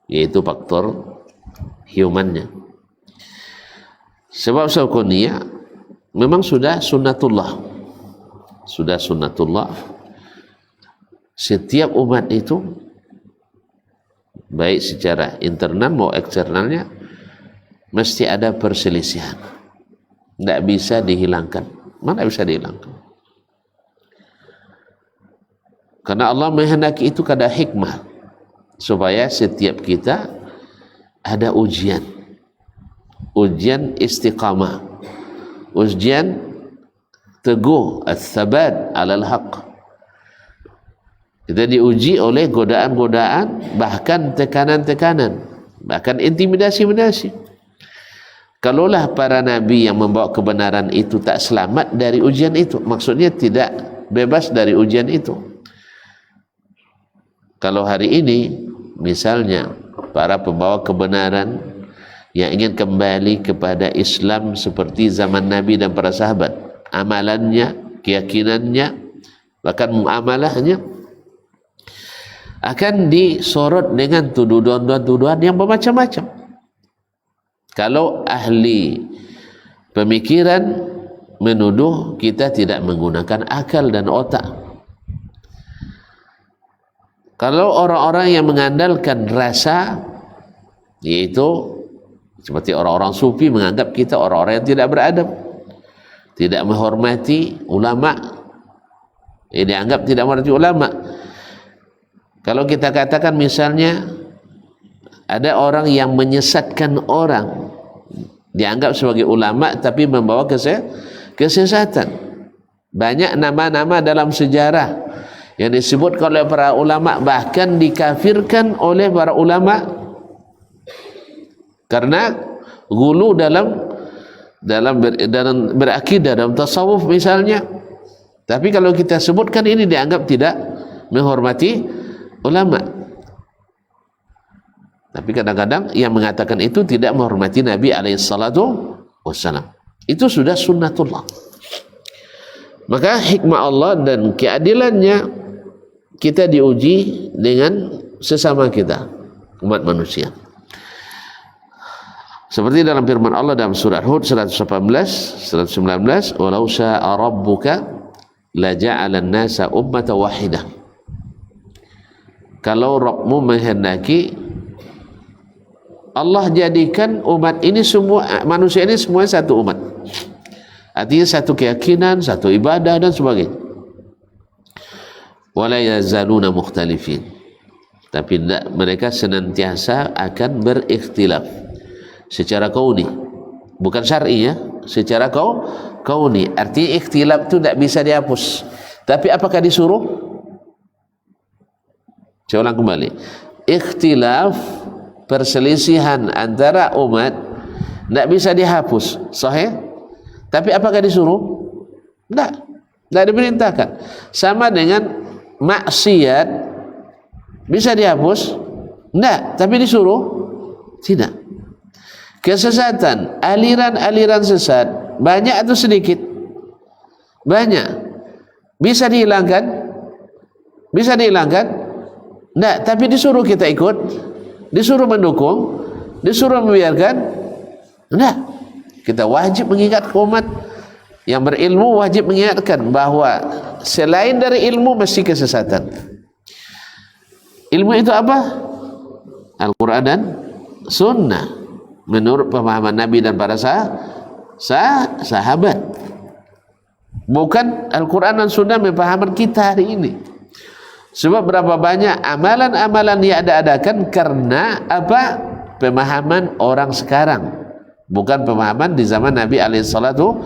yaitu faktor humannya. Sebab saukuniyah memang sudah sunnatullah, setiap umat itu baik secara internal maupun eksternalnya mesti ada perselisihan, tidak bisa dihilangkan. Mana bisa dihilangkan? Karena Allah menghendaki itu kada hikmah supaya setiap kita ada ujian istiqamah, ujian teguh, as-sabat alal haq. Kita diuji oleh godaan-godaan, bahkan tekanan-tekanan, bahkan intimidasi-intimidasi. Kalaulah para nabi yang membawa kebenaran itu tak selamat dari ujian itu, maksudnya tidak bebas dari ujian itu. Kalau hari ini misalnya para pembawa kebenaran yang ingin kembali kepada Islam seperti zaman Nabi dan para sahabat, amalannya, keyakinannya, bahkan muamalahnya akan disorot dengan tuduhan-tuduhan yang bermacam-macam. Kalau ahli pemikiran menuduh kita tidak menggunakan akal dan otak. Kalau orang-orang yang mengandalkan rasa, yaitu seperti orang-orang sufi menganggap kita orang-orang yang tidak beradab, tidak menghormati ulama, dianggap tidak menghormati ulama. Kalau kita katakan misalnya ada orang yang menyesatkan orang, dianggap sebagai ulama tapi membawa kesesatan. Banyak nama-nama dalam sejarah yang disebutkan oleh para ulama, bahkan dikafirkan oleh para ulama karena gulu dalam berakidah, dalam tasawuf misalnya. Tapi kalau kita sebutkan ini dianggap tidak menghormati ulama. Tapi kadang-kadang yang mengatakan itu tidak menghormati Nabi SAW. Itu sudah sunnatullah. Maka hikmah Allah dan keadilannya, kita diuji dengan sesama kita, umat manusia. Seperti dalam firman Allah dalam surah Hud 119, walau syaa rabbuka la ja'ala an-nasa ummatan wahidah. Kalau Rabbmu menghendaki, Allah jadikan umat ini semua, manusia ini semua satu umat. Artinya satu keyakinan, satu ibadah dan sebagainya. Wala yazaluna mukhtalifin. Tapi mereka senantiasa akan berikhtilaf secara kauni, bukan syar'i ya, secara kauni. Artinya ikhtilaf itu tidak bisa dihapus. Tapi apakah disuruh? Saya ulang kembali. Ikhtilaf, perselisihan antara umat tidak bisa dihapus, sahih? Tapi apakah disuruh? Tidak diperintahkan. Sama dengan maksiat, bisa dihapus? Tidak, tapi disuruh? Tidak. Kesesatan, aliran-aliran sesat, banyak atau sedikit? Banyak. Bisa dihilangkan? Bisa dihilangkan? Tidak, tapi disuruh kita ikut, disuruh mendukung, disuruh membiarkan? Tidak. Kita wajib mengingat umat yang berilmu, wajib mengingatkan bahwa selain dari ilmu mesti kesesatan. Ilmu itu apa? Al-Quran dan Sunnah menurut pemahaman Nabi dan para sahabat. Bukan Al-Quran dan Sunnah pemahaman kita hari ini. Sebab berapa banyak amalan-amalan yang ada-adakan karena apa? Pemahaman orang sekarang, bukan pemahaman di zaman Nabi SAW.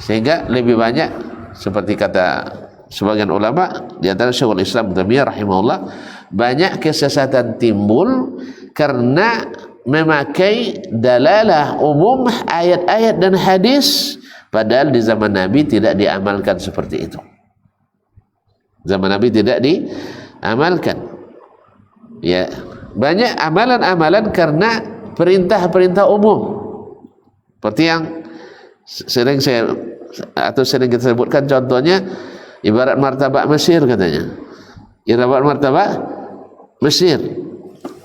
Sehingga lebih banyak, seperti kata sebagian ulama, di antara Syekhul Islam Taimiyah rahimahullah, banyak kesesatan timbul karena memakai dalalah umum ayat-ayat dan hadis, padahal di zaman Nabi tidak diamalkan seperti itu. Zaman Nabi tidak diamalkan. Ya, banyak amalan-amalan karena perintah-perintah umum. Seperti yang sering kita sebutkan, contohnya ibarat martabak Mesir katanya. Yang dapat martabak Mesir.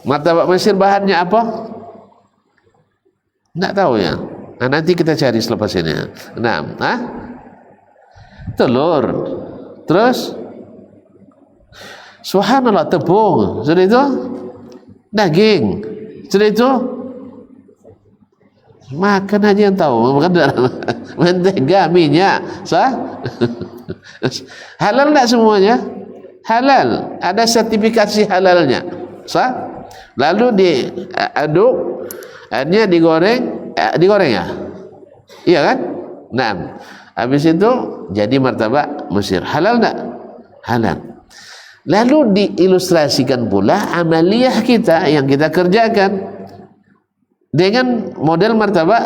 Martabak Mesir bahannya apa? Tidak tahu ya. Nah, nanti kita cari selepas ini. Nah, telur. Terus subhanallah, tepung. Sudah itu daging. Sudah itu makan aja yang tahu. Makan mentega, minyak, sah? Halal tidak semuanya? Halal. Ada sertifikasi halalnya, sah? Lalu diaduk, airnya digoreng ya? Iya kan? Nah, habis itu jadi martabak Mesir. Halal tak? Halal. Lalu diilustrasikan pula amaliyah kita yang kita kerjakan dengan model martabak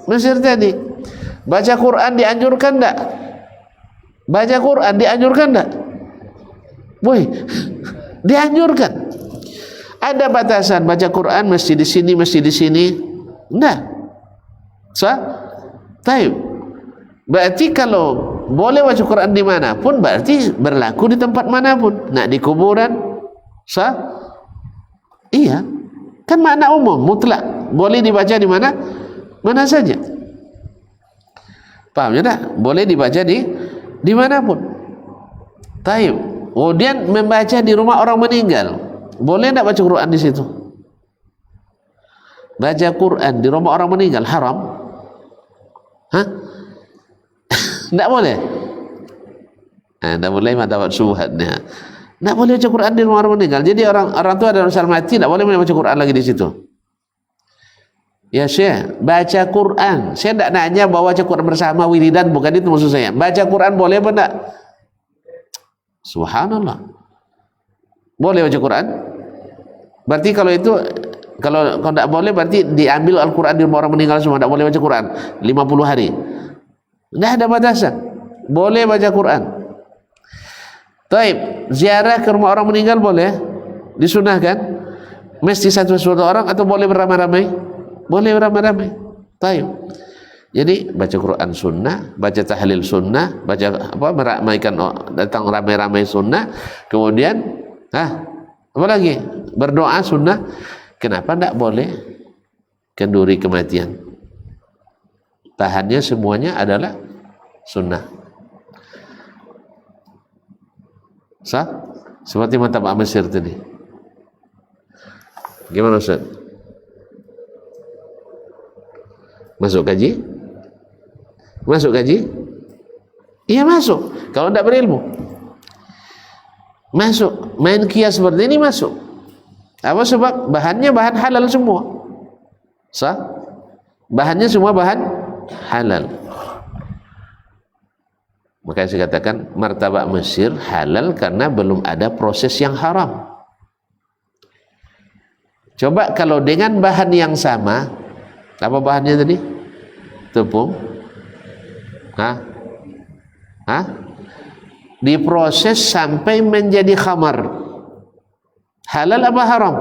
Mesir tadi. Baca Quran dianjurkan tak? Baca Quran dianjurkan tak? Boy, dianjurkan. Ada batasan baca Quran mesti di sini, mesti di sini? Enggak. Sah? Taib. Berarti kalau boleh baca Quran di manapun, berarti berlaku di tempat manapun. Nak di kuburan? Sah? Iya. Kan makna umum, mutlak. Boleh dibaca di mana? Mana saja. Paham ya tak? Boleh dibaca di manapun. Taib. Kemudian membaca di rumah orang meninggal. Boleh tak baca Quran di situ? Baca Quran di rumah orang meninggal haram? Hah? Tak boleh? Tak boleh, dapat syubhatnya. Tak boleh baca Quran di rumah orang meninggal. Jadi orang tua dan orang mati tak boleh baca Quran lagi di situ. Ya Syekh, baca Quran. Saya tak nanya bawa baca Quran bersama wiridan, bukan itu maksud saya. Baca Quran boleh apa tak? Subhanallah. Boleh baca Quran? Berarti kalau itu, kalau tak boleh berarti diambil Al-Quran di rumah orang meninggal semua. Tak boleh baca Quran 50 hari. Tidak ada batasan. Boleh baca Quran. Taib, ziarah ke rumah orang meninggal boleh? Disunahkan? Mesti satu orang atau boleh beramai-ramai? Boleh beramai-ramai. Taib. Jadi baca Quran sunnah, baca tahlil sunnah, baca meramaikan datang ramai-ramai sunnah. Kemudian apa lagi? Berdoa sunnah. Kenapa tidak boleh kenduri kematian? Bahannya semuanya adalah sunnah. Sah? Seperti martabak Mesir tadi. Gimana Ustaz? Masuk kaji? Masuk kaji? Iya masuk. Kalau tidak berilmu, masuk. Main kias seperti ini masuk. Apa sebab? Bahannya bahan halal semua. Sah? Bahannya semua bahan halal. Makanya saya katakan martabak Mesir halal karena belum ada proses yang haram. Coba kalau dengan bahan yang sama, apa bahannya tadi? Tepung. Diproses sampai menjadi khamar. Halal apa haram?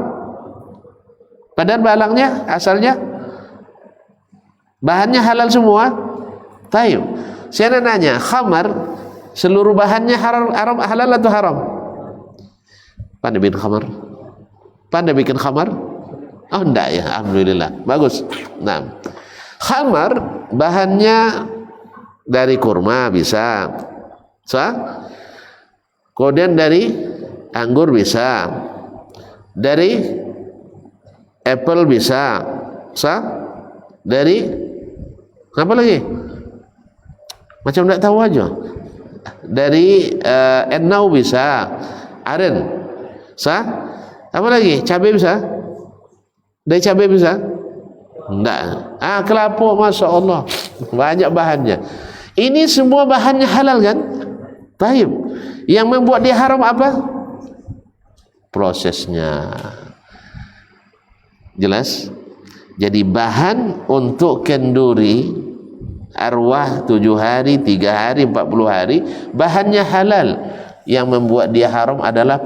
Padahal balangnya asalnya bahannya halal semua. Taib. Saya nanya, khamar seluruh bahannya halal atau haram? Pandai bikin khamar? Pandai bikin khamar? Oh enggak ya, alhamdulillah. Bagus. Nah, khamar bahannya dari kurma bisa. Sah? Kemudian dari anggur bisa. Dari apple bisa. Sah? Dari apa lagi? Macam tak tahu aja. Dari enau bisa. Aren. Sah? Apa lagi? Cabai bisa? Dari cabai bisa? Enggak. Kelapa, Masya Allah. Banyak bahannya. Ini semua bahannya halal kan? Taib. Yang membuat dia haram apa? Prosesnya. Jelas? Jadi bahan untuk kenduri arwah 7 hari, 3 hari, 40 hari, bahannya halal. Yang membuat dia haram adalah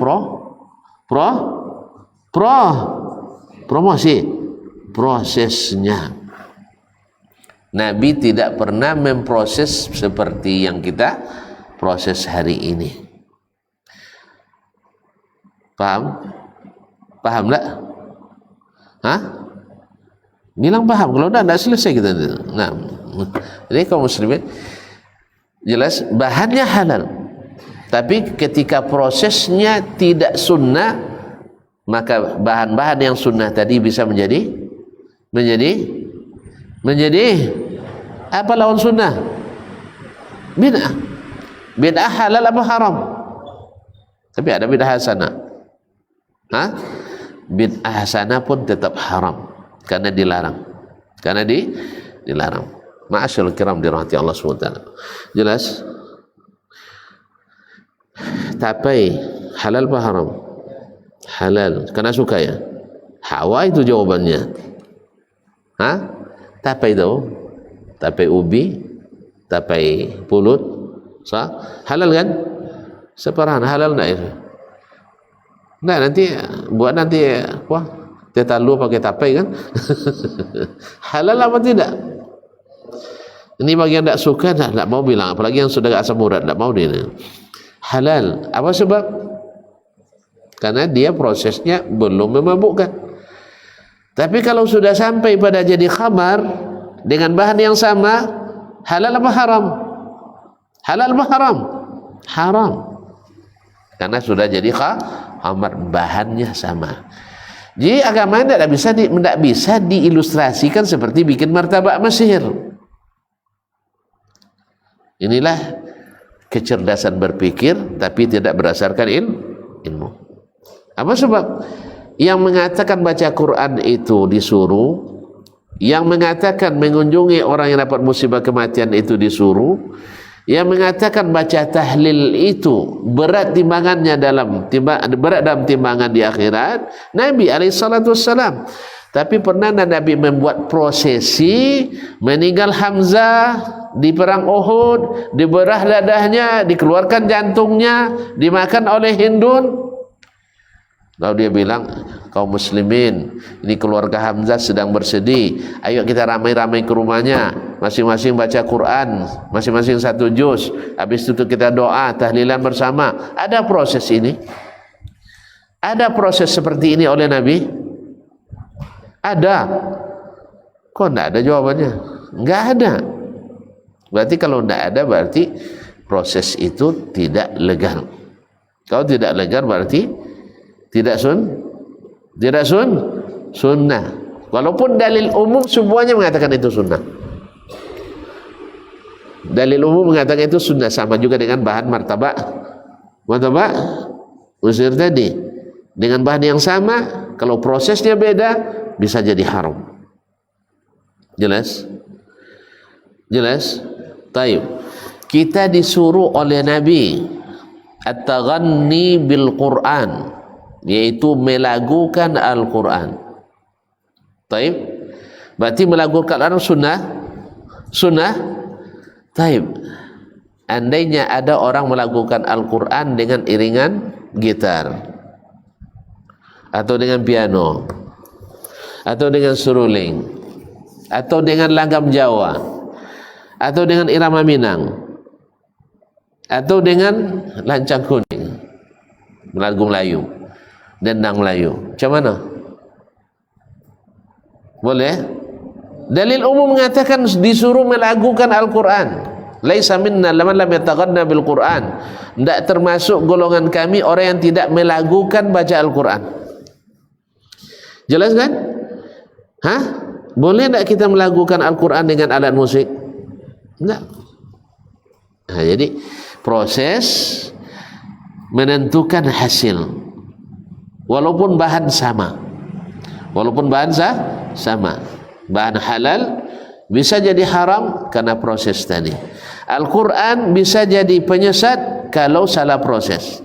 promosi, prosesnya. Nabi tidak pernah memproses seperti yang kita proses hari ini. Paham? Paham tak? Hah? Bilang paham. Kalau tidak selesai kita. Nah, jadi kaum muslimin, jelas bahannya halal, tapi ketika prosesnya tidak sunnah, maka bahan-bahan yang sunnah tadi bisa menjadi apa lawan sunnah? Bid'ah. Bid'ah halal apa haram? Tapi ada bid'ah hasanah. Hah? Bid'ah hasanah pun tetap haram karena dilarang. Dilarang. Ma'asyarul kiram dirahmati Allah SWT. Jelas? Tapai halal apa haram? Halal. Karena suka ya? Hawa itu jawabannya. Hah? Tapai itu? Tapai ubi? Tapai pulut? Halal kan? Separahan halal enggak itu? Nah, nanti buat wah, tetalu pakai tapai kan? Halal apa tidak? Ini bagi yang tidak suka, tidak mau bilang, apalagi yang sudah asam urat, tidak mau dia. Halal. Apa sebab? Karena dia prosesnya belum memabukkan. Tapi kalau sudah sampai pada jadi khamar dengan bahan yang sama, halal apa haram? Halal apa haram? Haram. Karena sudah jadi khamar, bahannya sama. Jadi agama tidak bisa diilustrasikan seperti bikin martabak Mesir. Inilah kecerdasan berpikir tapi tidak berdasarkan ilmu. Apa sebab? Yang mengatakan baca Quran itu disuruh, yang mengatakan mengunjungi orang yang dapat musibah kematian itu disuruh, yang mengatakan baca tahlil itu berat timbangannya berat dalam timbangan di akhirat, Nabi alaihissalam. Tapi pernah Nabi membuat prosesi meninggal Hamzah di perang Uhud, diberah dadahnya, dikeluarkan jantungnya, dimakan oleh Hindun. Lalu dia bilang, kaum muslimin, ini keluarga Hamzah sedang bersedih, ayo kita ramai-ramai ke rumahnya, masing-masing baca Quran, masing-masing 1 juz, habis itu kita doa, tahlilan bersama. Ada proses ini? Ada proses seperti ini oleh Nabi? Ada. Kok tidak ada jawabannya? Enggak ada. Berarti kalau tidak ada, berarti proses itu tidak legal. Kalau tidak legal berarti tidak sunnah. Walaupun dalil umum semuanya mengatakan itu sunnah. Dalil umum mengatakan itu sunnah, sama juga dengan bahan martabak Mesir tadi. Dengan bahan yang sama, kalau prosesnya beda, bisa jadi haram. Jelas? Taib. Kita disuruh oleh Nabi at-taghanni bil Quran, yaitu melagukan Al-Quran. Taib. Berarti melagukan Al-Quran sunnah. Taib. Andainya ada orang melagukan Al-Quran dengan iringan gitar, atau dengan piano, atau dengan seruling, atau dengan langgam Jawa, atau dengan irama Minang, atau dengan lancang kuning, lagu Melayu, dendang Melayu, macam mana? Boleh? Dalil umum mengatakan disuruh melagukan Al-Quran. Laisa minna laman lam yataghanna bil Quran. Tidak termasuk golongan kami orang yang tidak melagukan baca Al-Quran. Jelas kan? Hah? Boleh tidak kita melagukan Al-Quran dengan alat musik? Tidak. Nah, jadi proses menentukan hasil, walaupun bahan sama, bahan halal bisa jadi haram karena proses tadi. Al-Quran bisa jadi penyesat kalau salah proses.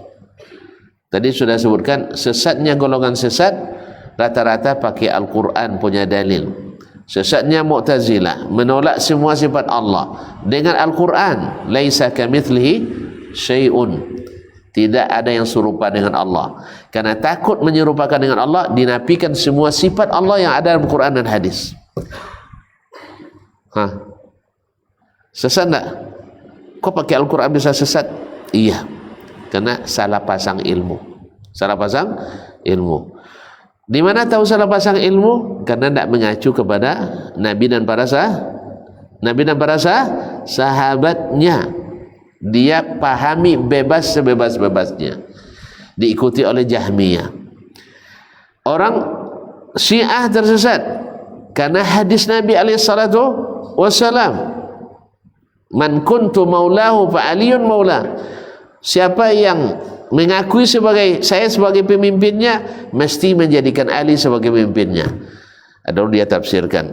Tadi sudah sebutkan sesatnya golongan sesat rata-rata pakai Al-Quran punya dalil. Sesatnya Mu'tazilah menolak semua sifat Allah dengan Al-Quran, laisa kamitslihi syai'un, tidak ada yang serupa dengan Allah. Karena takut menyerupakan dengan Allah, dinafikan semua sifat Allah yang ada dalam Quran dan hadis. Sesat tak? Kok pakai Al-Quran bisa sesat? Iya, karena salah pasang ilmu. Salah pasang ilmu. Di mana tahu salah pasang ilmu? Karena tidak mengacu kepada Nabi dan para sahabatnya. Dia pahami bebas sebebas-bebasnya. Diikuti oleh Jahmiyah. Orang Syiah tersesat karena hadis Nabi SAW. Man kuntu maulahu fa aliyun maula. Siapa yang mengakui saya sebagai pemimpinnya, mesti menjadikan Ali sebagai pemimpinnya. Ada dia tafsirkan,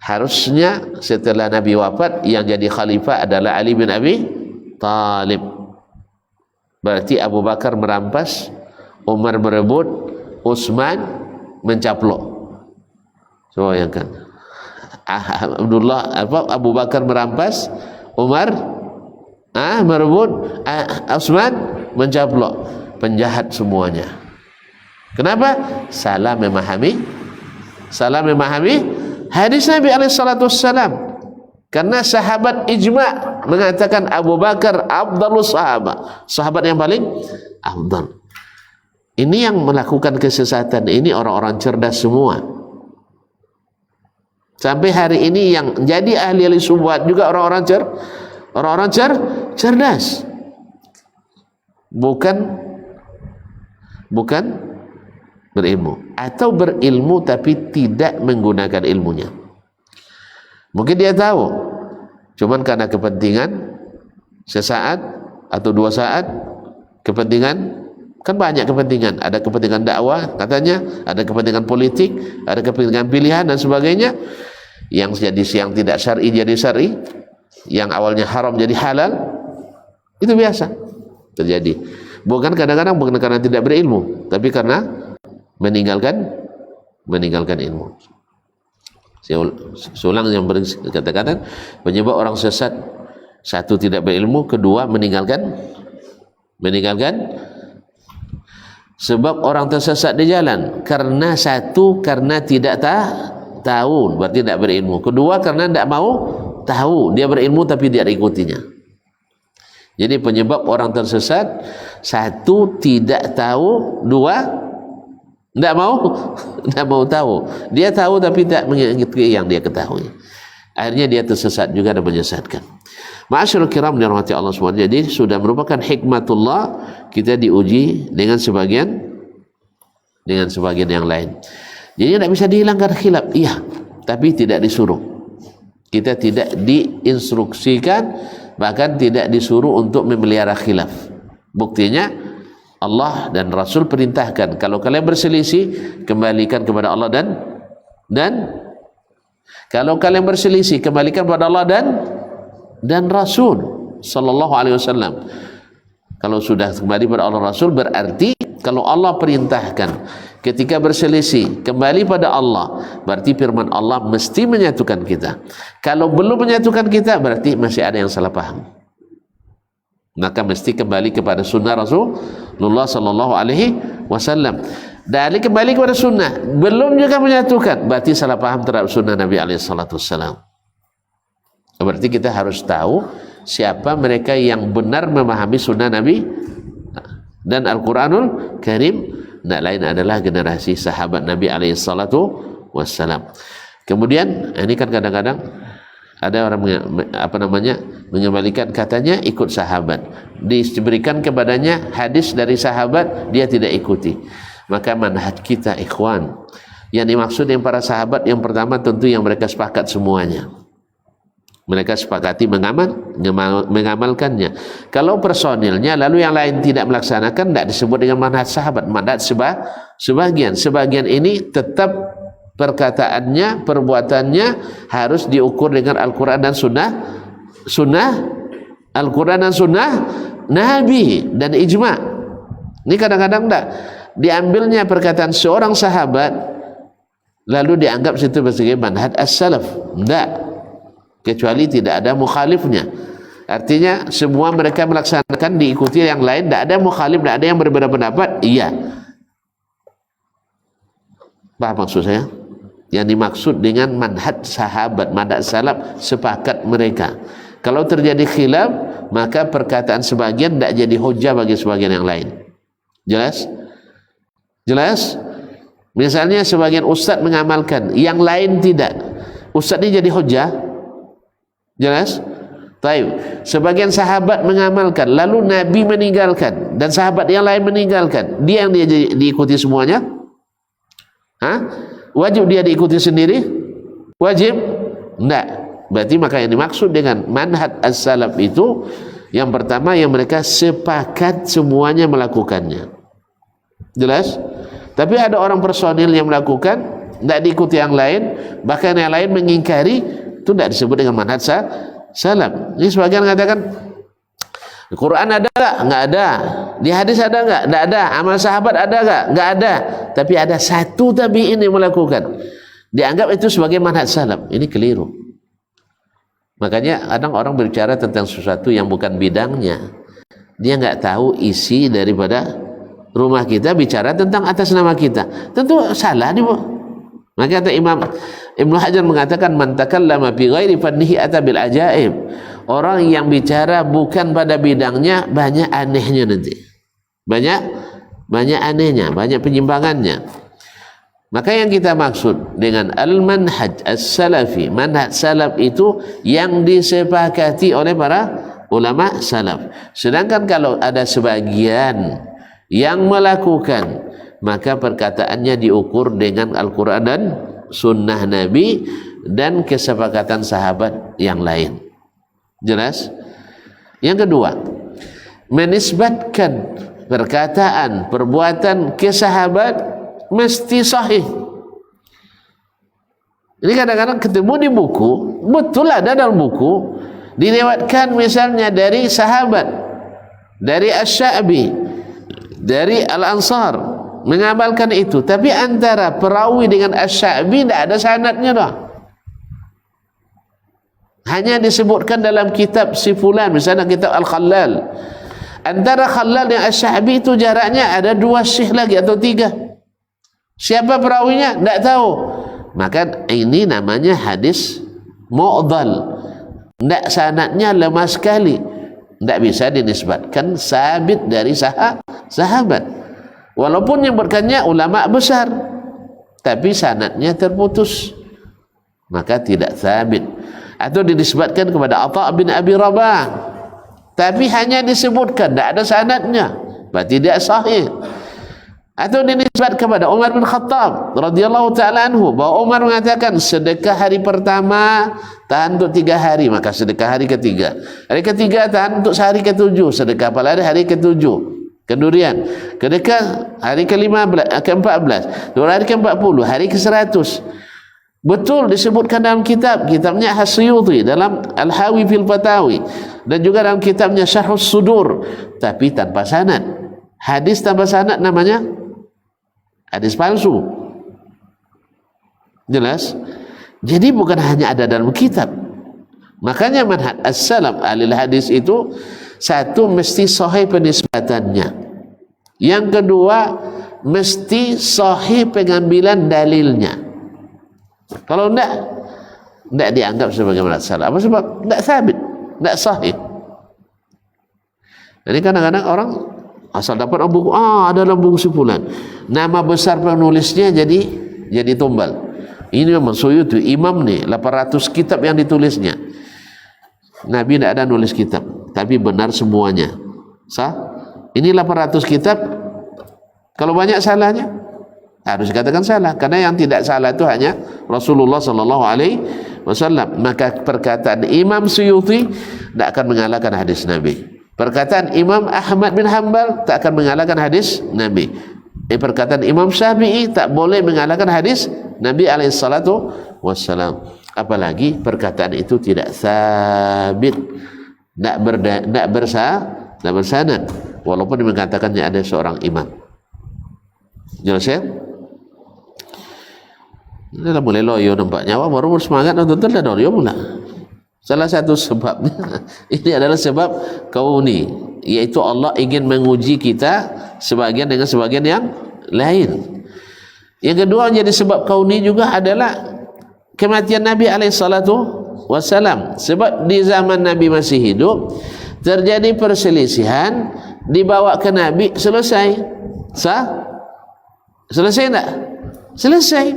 harusnya setelah Nabi wafat yang jadi khalifah adalah Ali bin Abi Thalib. Berarti Abu Bakar merampas, Umar merebut, Utsman mencaplok. Coba bayangkan. Abu Bakar merampas, Umar merebut, Utsman mencaplok. Penjahat semuanya. Kenapa? Salah memahami hadis Nabi SAW. Karena sahabat ijma' mengatakan Abu Bakar afdalus sahabat yang paling afdal. Ini yang melakukan kesesatan ini orang-orang cerdas semua. Sampai hari ini yang jadi ahli syubhat juga orang-orang cerdas. Bukan berilmu, atau berilmu tapi tidak menggunakan ilmunya. Mungkin dia tahu, cuman karena kepentingan sesaat atau 2 saat, kepentingan, kan banyak kepentingan. Ada kepentingan dakwah katanya, ada kepentingan politik, ada kepentingan pilihan dan sebagainya. Yang tidak syar'i jadi syar'i, yang awalnya haram jadi halal. Itu biasa terjadi. Bukan kadang-kadang bukan karena tidak berilmu, tapi karena meninggalkan ilmu. Saya ulang yang kata-kata, penyebab orang sesat, 1 tidak berilmu, 2 meninggalkan. Sebab orang tersesat di jalan karena 1 karena tidak tahu, berarti tidak berilmu. 2 karena tidak mau tahu, dia berilmu tapi tidak ikutinya. Jadi penyebab orang tersesat, 1 tidak tahu, 2 tidak mau tahu. Dia tahu tapi tidak mengikuti yang dia ketahui. Akhirnya dia tersesat juga dan menyesatkan. Ma'asyiral kiram dirahmati Allah SWT. Jadi sudah merupakan hikmatullah kita diuji dengan sebagian yang lain. Jadi tidak bisa dihilangkan khilaf. Iya, tapi tidak disuruh. Kita tidak diinstruksikan, bahkan tidak disuruh untuk memelihara khilaf. Buktinya Allah dan Rasul perintahkan, kalau kalian berselisih, kembalikan kepada Allah dan kalau kalian berselisih, kembalikan kepada Allah dan Rasul sallallahu alaihi wasallam. Kalau sudah kembali kepada Allah Rasul, berarti kalau Allah perintahkan ketika berselisih kembali pada Allah, berarti firman Allah mesti menyatukan kita. Kalau belum menyatukan kita, berarti masih ada yang salah paham. Maka mesti kembali kepada sunnah Rasulullah sallallahu alaihi wasallam. Dari kembali kepada sunnah belum juga menyatukan, berarti salah paham terhadap sunnah Nabi alaihi salatu wasallam. Berarti kita harus tahu siapa mereka yang benar memahami sunnah Nabi dan Al-Quranul Karim. Tidak lain adalah generasi sahabat Nabi alaihi salatu wasallam. Kemudian ini kan kadang-kadang ada orang mengembalikan katanya ikut sahabat, diberikan kepadanya hadis dari sahabat, dia tidak ikuti. Maka manhaj kita ikhwan, yang dimaksud yang para sahabat, yang pertama tentu yang mereka sepakat semuanya, mereka sepakati mengamalkannya. Kalau personilnya lalu yang lain tidak melaksanakan, tidak disebut dengan manhaj sahabat. Manhaj sebagian ini tetap perkataannya, perbuatannya harus diukur dengan Al-Quran dan sunnah Al-Quran dan sunnah Nabi dan ijma'. Ini kadang-kadang tidak diambilnya perkataan seorang sahabat lalu dianggap situ sebagai manhaj as-salaf. Tidak, kecuali tidak ada mukhalifnya. Artinya semua mereka melaksanakan, diikuti yang lain, tidak ada mukhalif, tidak ada yang berbeda pendapat. Iya, paham maksud saya? Yang dimaksud dengan manhaj sahabat, manhaj salaf, sepakat mereka. Kalau terjadi khilaf, maka perkataan sebagian tidak jadi hujah bagi sebagian yang lain. Jelas? Jelas? Misalnya sebagian ustaz mengamalkan, yang lain tidak. Ustaz ini jadi hujjah. Jelas? Taib. Sebagian sahabat mengamalkan, lalu Nabi meninggalkan dan sahabat yang lain meninggalkan. Dia yang diikuti semuanya? Hah? Wajib dia diikuti sendiri? Wajib? Enggak. Berarti maka yang dimaksud dengan manhaj as-salaf itu, yang pertama yang mereka sepakat semuanya melakukannya. Jelas? Tapi ada orang personil yang melakukan, tidak diikuti yang lain, bahkan yang lain mengingkari, itu tidak disebut dengan manhaj salaf. Ini sebagian mengatakan di Quran ada nggak? Nggak ada. Di hadis ada nggak? Nggak ada. Amal sahabat ada nggak? Nggak ada. Tapi ada satu tabi'in yang melakukan, dianggap itu sebagai manhaj salaf. Ini keliru. Makanya kadang orang berbicara tentang sesuatu yang bukan bidangnya, dia nggak tahu isi daripada rumah kita, bicara tentang atas nama kita, tentu salah nih, Bu. Maka kata Imam Ibnu Hajar mengatakan, man takallama fi ghairi fannihi ata bil ajaib. Orang yang bicara bukan pada bidangnya, banyak anehnya nanti. Banyak anehnya, banyak penyimpangannya. Maka yang kita maksud dengan al-manhaj as-salafi, manhaj salaf itu yang disepakati oleh para ulama salaf. Sedangkan kalau ada sebagian yang melakukan, maka perkataannya diukur dengan Al-Quran dan sunnah Nabi dan kesepakatan sahabat yang lain. Jelas? Yang kedua, menisbatkan perkataan, perbuatan ke sahabat mesti sahih. Ini kadang-kadang ketemu di buku, betul ada dalam buku, dilewatkan misalnya dari sahabat, dari Asy-Sya'bi, dari Al-Ansar, mengamalkan itu, tapi antara perawi dengan Asy-Sya'bi tidak ada sanadnya dah. Hanya disebutkan dalam kitab si fulan, misalnya kitab Al-Khallal. Antara Khallal dan Asy-Sya'bi itu jaraknya ada 2 syekh lagi atau 3. Siapa perawinya? Tidak tahu. Maka ini namanya hadis mu'dhal. Tidak, sanadnya lemah sekali. Tidak bisa dinisbatkan sabit dari sahabat. Walaupun yang berkannya ulama besar, tapi sanadnya terputus, maka tidak sabit. Atau dinisbatkan kepada Atha bin Abi Rabah, tapi hanya disebutkan, tidak ada sanadnya, berarti tidak sahih. Atau dinisbat kepada Umar bin Khattab radhiyallahu ta'ala anhu, bahwa Umar mengatakan sedekah hari pertama tahan untuk 3 hari, maka sedekah hari ketiga, hari ketiga tahan untuk sehari ke-7, sedekah pada hari ke-7 kedurian, sedekah hari ke-14, hari ke-40, hari ke-100. Betul disebutkan dalam kitabnya As-Suyuti dalam Al-Hawi fil Fatawi, dan juga dalam kitabnya Syarhus Sudur, tapi tanpa sanad. Hadis tanpa sanad namanya hadis palsu. Jelas? Jadi bukan hanya ada dalam kitab. Makanya manhaj as-salaf ahli hadis itu, satu, mesti sahih penisbatannya. Yang kedua, mesti sahih pengambilan dalilnya. Kalau tidak dianggap sebagai manhaj salaf. Apa sebab? Tidak sabit, tidak sahih. Jadi kadang-kadang orang asal dapat buku, ada dalam buku si fulan, nama besar penulisnya jadi tumbal. Ini memang Suyuti imam nih, 800 kitab yang ditulisnya. Nabi tidak ada nulis kitab, tapi benar semuanya. Sah? Ini 800 kitab, kalau banyak salahnya harus dikatakan salah, karena yang tidak salah itu hanya Rasulullah sallallahu alaihi wasallam. Maka perkataan Imam Suyuti tidak akan mengalahkan hadis Nabi. Perkataan Imam Ahmad bin Hanbal tak akan mengalahkan hadis Nabi. Perkataan Imam Syafi'i tak boleh mengalahkan hadis Nabi alaihissalatu wassalam. Apalagi perkataan itu tidak sabit, tidak bersanad, walaupun mengatakannya ada seorang imam. Jelas ya? Ini dah mulai loyo nampaknya. Awak baru bersemangat nonton dah loyo pula. Salah satu sebabnya ini adalah sebab kauni, yaitu Allah ingin menguji kita sebagian dengan sebagian yang lain. Yang kedua jadi sebab kauni juga adalah kematian Nabi alaihissalatu wassalam. Sebab di zaman Nabi masih hidup terjadi perselisihan, dibawa ke Nabi, selesai. Sah? Selesai tak? Selesai.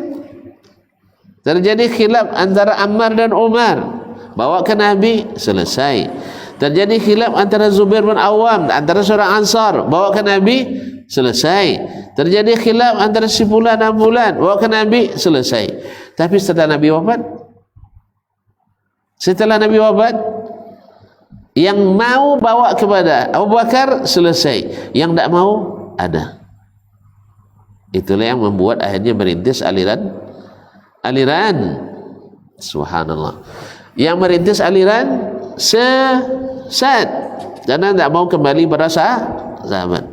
Terjadi khilaf antara Ammar dan Umar, bawa ke Nabi, selesai. Terjadi khilaf antara Zubair bin Awam, antara seorang Ansar, bawa ke Nabi, selesai. Terjadi khilaf antara si fulan dan fulan, bawa ke Nabi, selesai. Tapi setelah Nabi wafat, yang mau bawa kepada Abu Bakar, selesai. Yang tak mau, ada. Itulah yang membuat akhirnya merintis aliran subhanallah, yang merintis aliran sesat karena tidak mau kembali pada sahabat.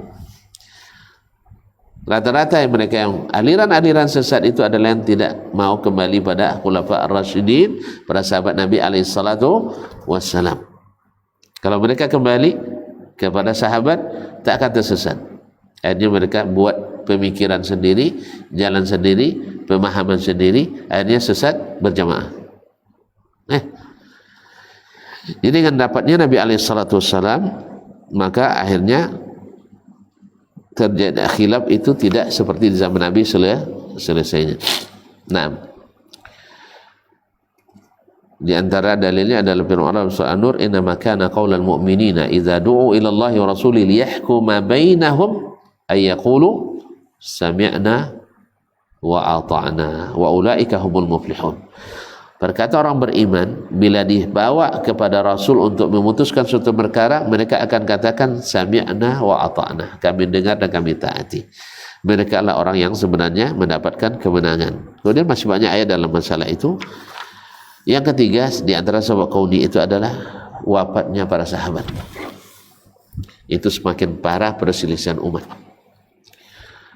Rata-rata mereka yang aliran-aliran sesat itu adalah yang tidak mau kembali pada khulafa ar-rasyidin, para sahabat Nabi alaihi salatu wassalam. Kalau mereka kembali kepada sahabat, tak akan tersesat. Akhirnya mereka buat pemikiran sendiri, jalan sendiri, pemahaman sendiri, akhirnya sesat berjamaah. Jadi dengan dapatnya Nabi alaihissalam, maka akhirnya terjadi khilaf itu tidak seperti di zaman Nabi selesainya. Nah, di antara dalilnya adalah firman Allah surah An-Nur, "Inna ma kana qaulal mu'minina idza du'u ila Allah wa rasulihi liyahkuma bainahum ay yaqulu sami'na wa ata'na wa ulaika humul muflihun." Berkata orang beriman, bila dibawa kepada Rasul untuk memutuskan suatu perkara, mereka akan katakan sami'na wa ata'na, kami dengar dan kami taati. Mereka adalah orang yang sebenarnya mendapatkan kemenangan. Kemudian masih banyak ayat dalam masalah itu. Yang ketiga, di antara sebab kauni itu adalah wafatnya para sahabat. Itu semakin parah perselisihan umat.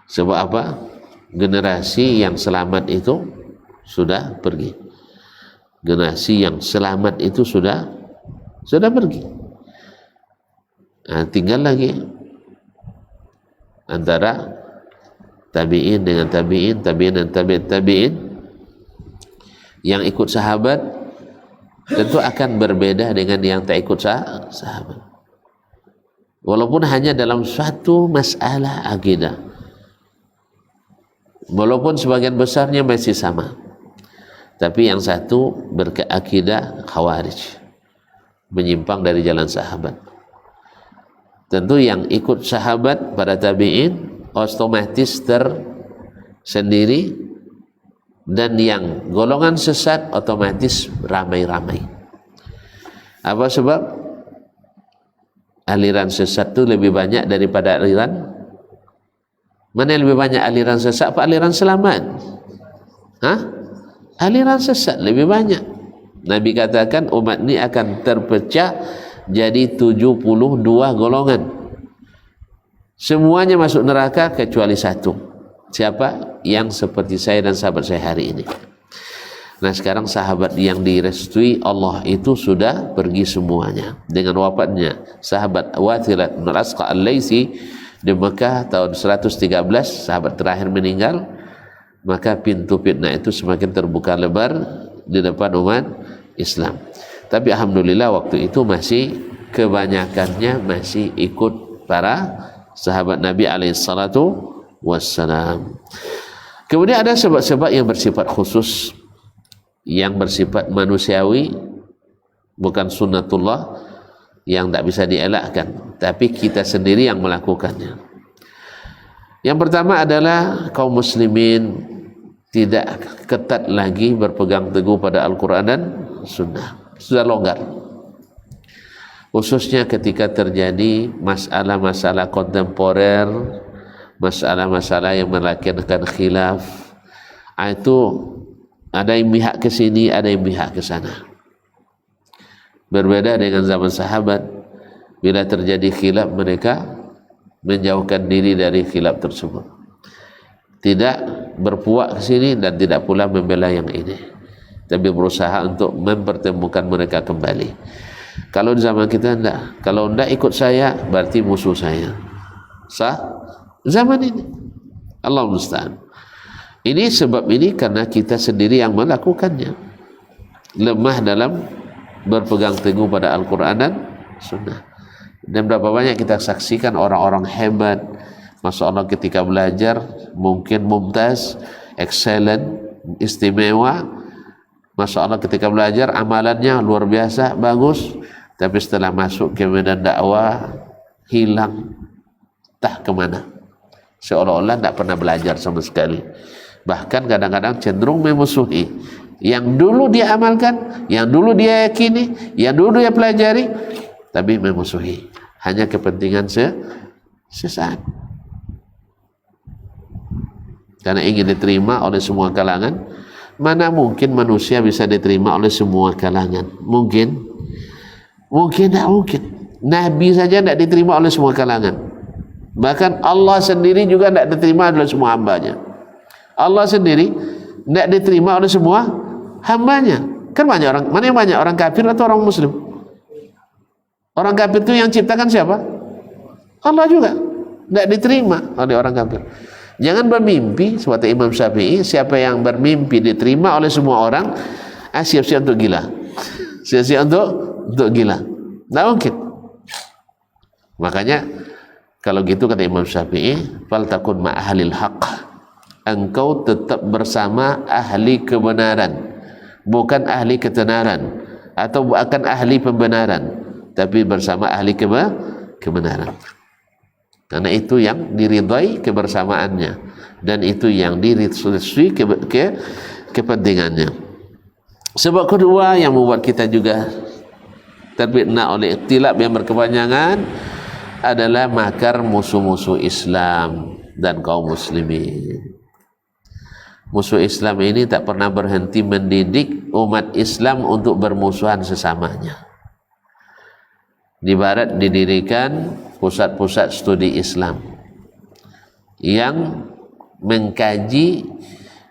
Sebab apa? Generasi yang selamat itu sudah pergi. Generasi yang selamat itu sudah pergi. Nah, tinggal lagi antara tabi'in dengan tabi'in, tabi'in dan tabi'in. Yang ikut sahabat tentu akan berbeda dengan yang tak ikut sahabat. Walaupun hanya dalam suatu masalah akidah, walaupun sebagian besarnya masih sama, tapi yang satu berkeakidah Khawarij, menyimpang dari jalan sahabat. Tentu yang ikut sahabat pada tabi'in otomatis tersendiri, dan yang golongan sesat otomatis ramai-ramai. Apa sebab? Aliran sesat itu lebih banyak daripada aliran. Mana yang lebih banyak, aliran sesat apa aliran selamat? Aliran sesat lebih banyak. Nabi katakan umat ini akan terpecah jadi 72 golongan. Semuanya masuk neraka kecuali satu. Siapa? Yang seperti saya dan sahabat saya hari ini. Nah, sekarang sahabat yang direstui Allah itu sudah pergi semuanya. Dengan wafatnya sahabat Wathilah bin Al-Asqa Al-Laisi di Mekah tahun 113, sahabat terakhir meninggal, maka pintu fitnah itu semakin terbuka lebar di depan umat Islam. Tapi alhamdulillah waktu itu masih kebanyakannya masih ikut para sahabat Nabi alaihissalatu wassalam. Kemudian ada sebab-sebab yang bersifat khusus, yang bersifat manusiawi, bukan sunnatullah, yang tak bisa dielakkan, tapi kita sendiri yang melakukannya. Yang pertama adalah kaum muslimin tidak ketat lagi berpegang teguh pada Al-Quran dan Sunnah, sudah longgar. Khususnya ketika terjadi masalah-masalah kontemporer, masalah-masalah yang melahirkan khilaf, itu ada yang pihak ke sini, ada yang pihak ke sana. Berbeda dengan zaman sahabat, bila terjadi khilaf mereka menjauhkan diri dari khilaf tersebut, tidak berpuak ke sini dan tidak pula membela yang ini, tapi berusaha untuk mempertemukan mereka kembali. Kalau di zaman kita enggak, kalau enggak ikut saya berarti musuh saya. Sah? Zaman ini Allah musta'an. Ini sebab ini karena kita sendiri yang melakukannya, lemah dalam berpegang teguh pada Al-Quran dan Sunnah. Dan berapa banyak kita saksikan orang-orang hebat, Masya Allah ketika belajar mungkin mumtaz, excellent, istimewa. Masya Allah ketika belajar amalannya luar biasa, bagus. Tapi setelah masuk ke medan dakwah hilang, entah kemana. Seolah-olah tidak pernah belajar sama sekali. Bahkan kadang-kadang cenderung memusuhi yang dulu dia amalkan, yang dulu dia yakini, yang dulu dia pelajari, tapi memusuhi hanya kepentingan sesaat. Karena ingin diterima oleh semua kalangan. Mana mungkin manusia bisa diterima oleh semua kalangan? Mungkin? Mungkin tidak mungkin. Nabi saja tidak diterima oleh semua kalangan. Bahkan Allah sendiri juga tidak diterima oleh semua hambanya. Allah sendiri tidak diterima oleh semua hambanya. Kan banyak orang, mana yang banyak, orang kafir atau orang muslim? Orang kafir itu yang ciptakan siapa? Allah juga. Tidak diterima oleh orang kafir. Jangan bermimpi seperti Imam Syafi'i, siapa yang bermimpi diterima oleh semua orang, siap-siap untuk gila. Siap-siap untuk gila. Tidak mungkin. Makanya kalau gitu kata Imam Syafi'i, fal takun ma ahlil haq. Engkau tetap bersama ahli kebenaran, bukan ahli ketenaran, atau bukan ahli pembenaran, tapi bersama ahli kebenaran. Karena itu yang diridhai kebersamaannya, dan itu yang diridhai kepentingannya. Sebab kedua yang membuat kita juga terfitnah oleh ikhtilaf yang berkepanjangan adalah makar musuh-musuh Islam dan kaum muslimin. Musuh Islam ini tak pernah berhenti mendidik umat Islam untuk bermusuhan sesamanya. Di barat didirikan pusat-pusat studi Islam yang mengkaji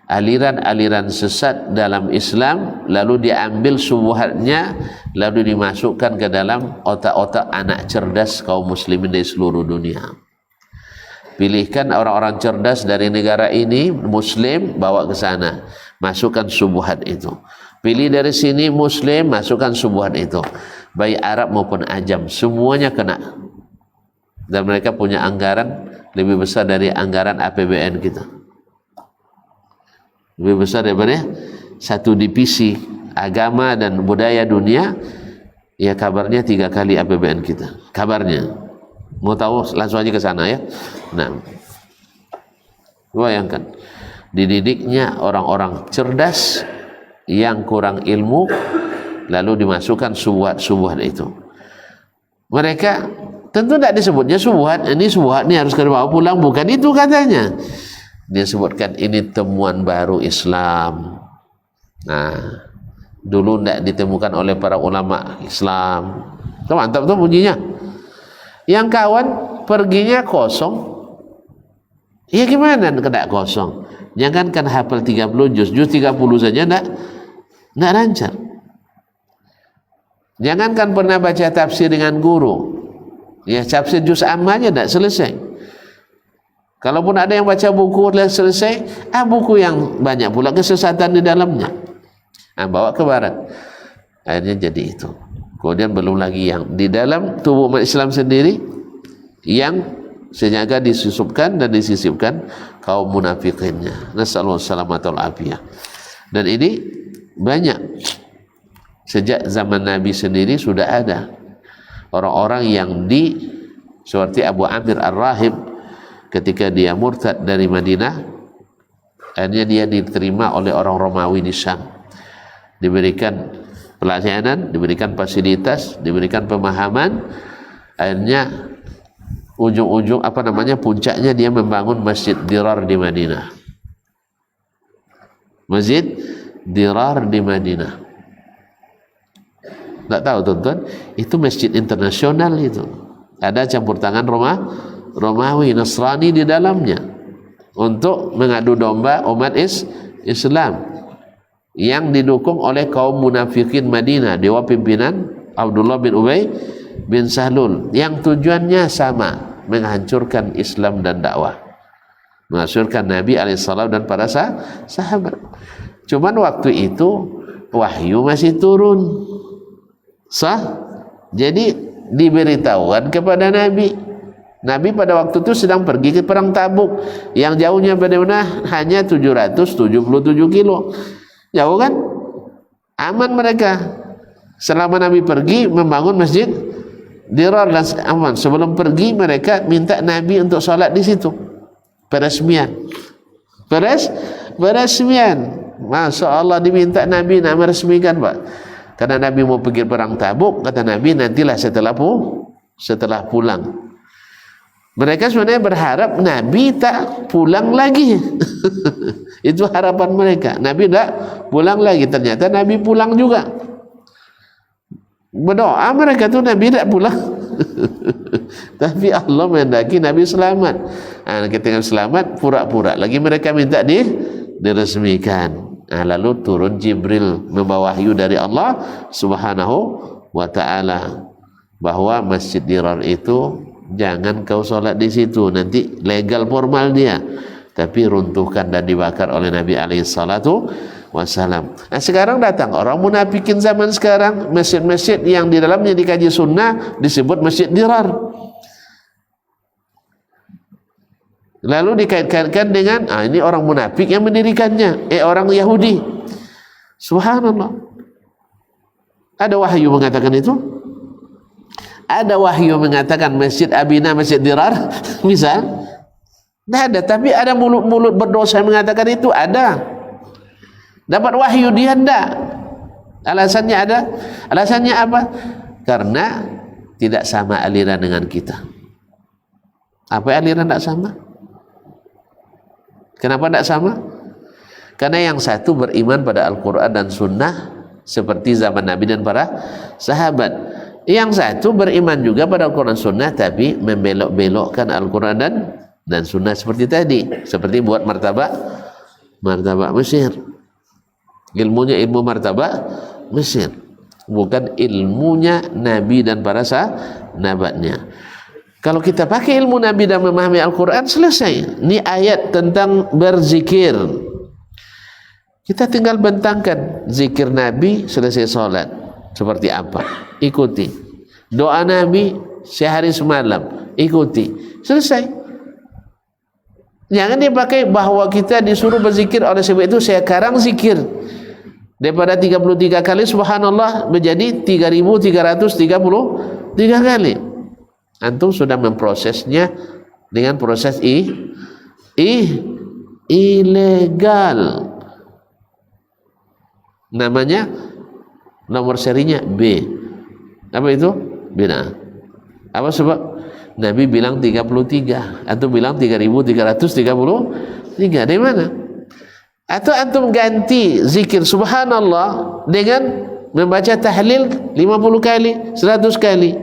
aliran-aliran sesat dalam Islam, lalu diambil syubhatnya, lalu dimasukkan ke dalam otak-otak anak cerdas kaum muslimin di seluruh dunia. Pilihkan orang-orang cerdas dari negara ini muslim, bawa ke sana, masukkan syubhat itu. Pilih dari sini muslim, masukkan syubhat itu. Baik Arab maupun Ajam, semuanya kena. Dan mereka punya anggaran lebih besar dari anggaran APBN kita. Lebih besar daripada satu divisi agama dan budaya dunia, ya kabarnya 3 kali APBN kita. Kabarnya. Mau tahu langsung aja ke sana ya. Nah, bayangkan dididiknya orang-orang cerdas yang kurang ilmu, lalu dimasukkan subuhat itu. Mereka tentu tidak disebutnya subuhat, ini harus dibawa pulang, bukan itu katanya. Dia sebutkan ini temuan baru Islam. Nah, dulu tidak ditemukan oleh para ulama Islam. Itu mantap tuh bunyinya. Yang kawan perginya kosong. Ya gimana kena kosong? Jangankan hafal 30 juz 30 saja tidak lancar. Jangankan pernah baca tafsir dengan guru, ya tafsir juz amma aja tidak selesai. Kalaupun ada yang baca buku sudah selesai, buku yang banyak pula kesesatan di dalamnya. Bawa ke barat. Akhirnya jadi itu. Kemudian belum lagi yang di dalam tubuh umat Islam sendiri yang sengaja disusupkan dan disisipkan kaum munafikinnya. Nasallahu salamatul afiyah. Dan ini banyak. Sejak zaman Nabi sendiri sudah ada orang-orang yang seperti Abu Amir Ar-Rahib, ketika dia murtad dari Madinah, akhirnya dia diterima oleh orang Romawi di Syam, diberikan pelayanan, diberikan fasilitas, diberikan pemahaman, akhirnya ujung-ujung puncaknya dia membangun Masjid Dirar di Madinah. Masjid Dirar di Madinah. Tak tahu tuan-tuan, itu masjid internasional itu. Ada campur tangan Romawi, Nasrani di dalamnya untuk mengadu domba umat Islam yang didukung oleh kaum munafikin Madinah di bawah pimpinan Abdullah bin Ubay bin Salul, yang tujuannya sama, menghancurkan Islam dan dakwah, menghancurkan Nabi alaihissalam dan para sahabat. Cuman waktu itu wahyu masih turun. Jadi diberitahukan kepada Nabi Nabi pada waktu itu sedang pergi ke perang Tabuk yang jauhnya bagaimana? Hanya 777 kilo. Jauh kan? Aman mereka. Selama Nabi pergi membangun masjid Dirar dan aman. Sebelum pergi mereka minta Nabi untuk sholat di situ. Peresmian. Peresmian. Masya Allah, diminta Nabi nak meresmikan, Pak. Karena Nabi mau pergi perang Tabuk, kata Nabi nantilah setelah pulang. Mereka sebenarnya berharap Nabi tak pulang lagi. Itu harapan mereka. Nabi tak pulang lagi. Ternyata Nabi pulang juga. Berdoa mereka tu Nabi tak pulang. Tapi Allah menghendaki Nabi selamat. Ketika selamat, pura-pura lagi mereka minta diresmikan. Lalu turun Jibril membawa wahyu dari Allah Subhanahu wa ta'ala bahwa Masjid Dirar itu jangan kau sholat di situ, nanti legal formal dia, tapi runtuhkan dan dibakar oleh Nabi alaihi salatu wassalam. Nah sekarang datang orang munafikin zaman sekarang, masjid-masjid yang di dalamnya dikaji sunnah disebut Masjid Dirar, lalu dikaitkan dengan ini orang munafik yang mendirikannya, orang Yahudi. Subhanallah, ada wahyu mengatakan itu? Ada wahyu mengatakan Masjid Abina, Masjid Dirar? Bisa? Tidak ada. Tapi ada mulut-mulut berdosa yang mengatakan itu? Ada. Dapat wahyu dia? Tidak. Alasannya ada? Alasannya apa? Karena tidak sama aliran dengan kita. Apa aliran tidak sama? Kenapa tidak sama? Karena yang satu beriman pada Al-Quran dan Sunnah seperti zaman Nabi dan para sahabat. Yang satu beriman juga pada Al-Quran Sunnah tapi membelok-belokkan Al-Quran dan Sunnah seperti tadi, seperti buat martabak Mesir. Ilmunya ilmu martabak Mesir, bukan ilmunya Nabi dan para sahabatnya. Kalau kita pakai ilmu Nabi dan memahami Al-Quran, selesai. Ini ayat tentang berzikir, kita tinggal bentangkan zikir Nabi selesai sholat seperti apa, ikuti. Doa Nabi sehari semalam, ikuti. Selesai. Jangan dipakai bahwa kita disuruh berzikir, oleh sebab itu sekarang zikir daripada 33 kali subhanallah menjadi 3333 kali. Antum sudah memprosesnya dengan proses ilegal. Namanya nomor serinya B. Apa itu? Bina. Apa sebab? Nabi bilang 33, atau bilang 3333. Dari mana? Atau antum ganti zikir subhanallah dengan membaca tahlil 50 kali, 100 kali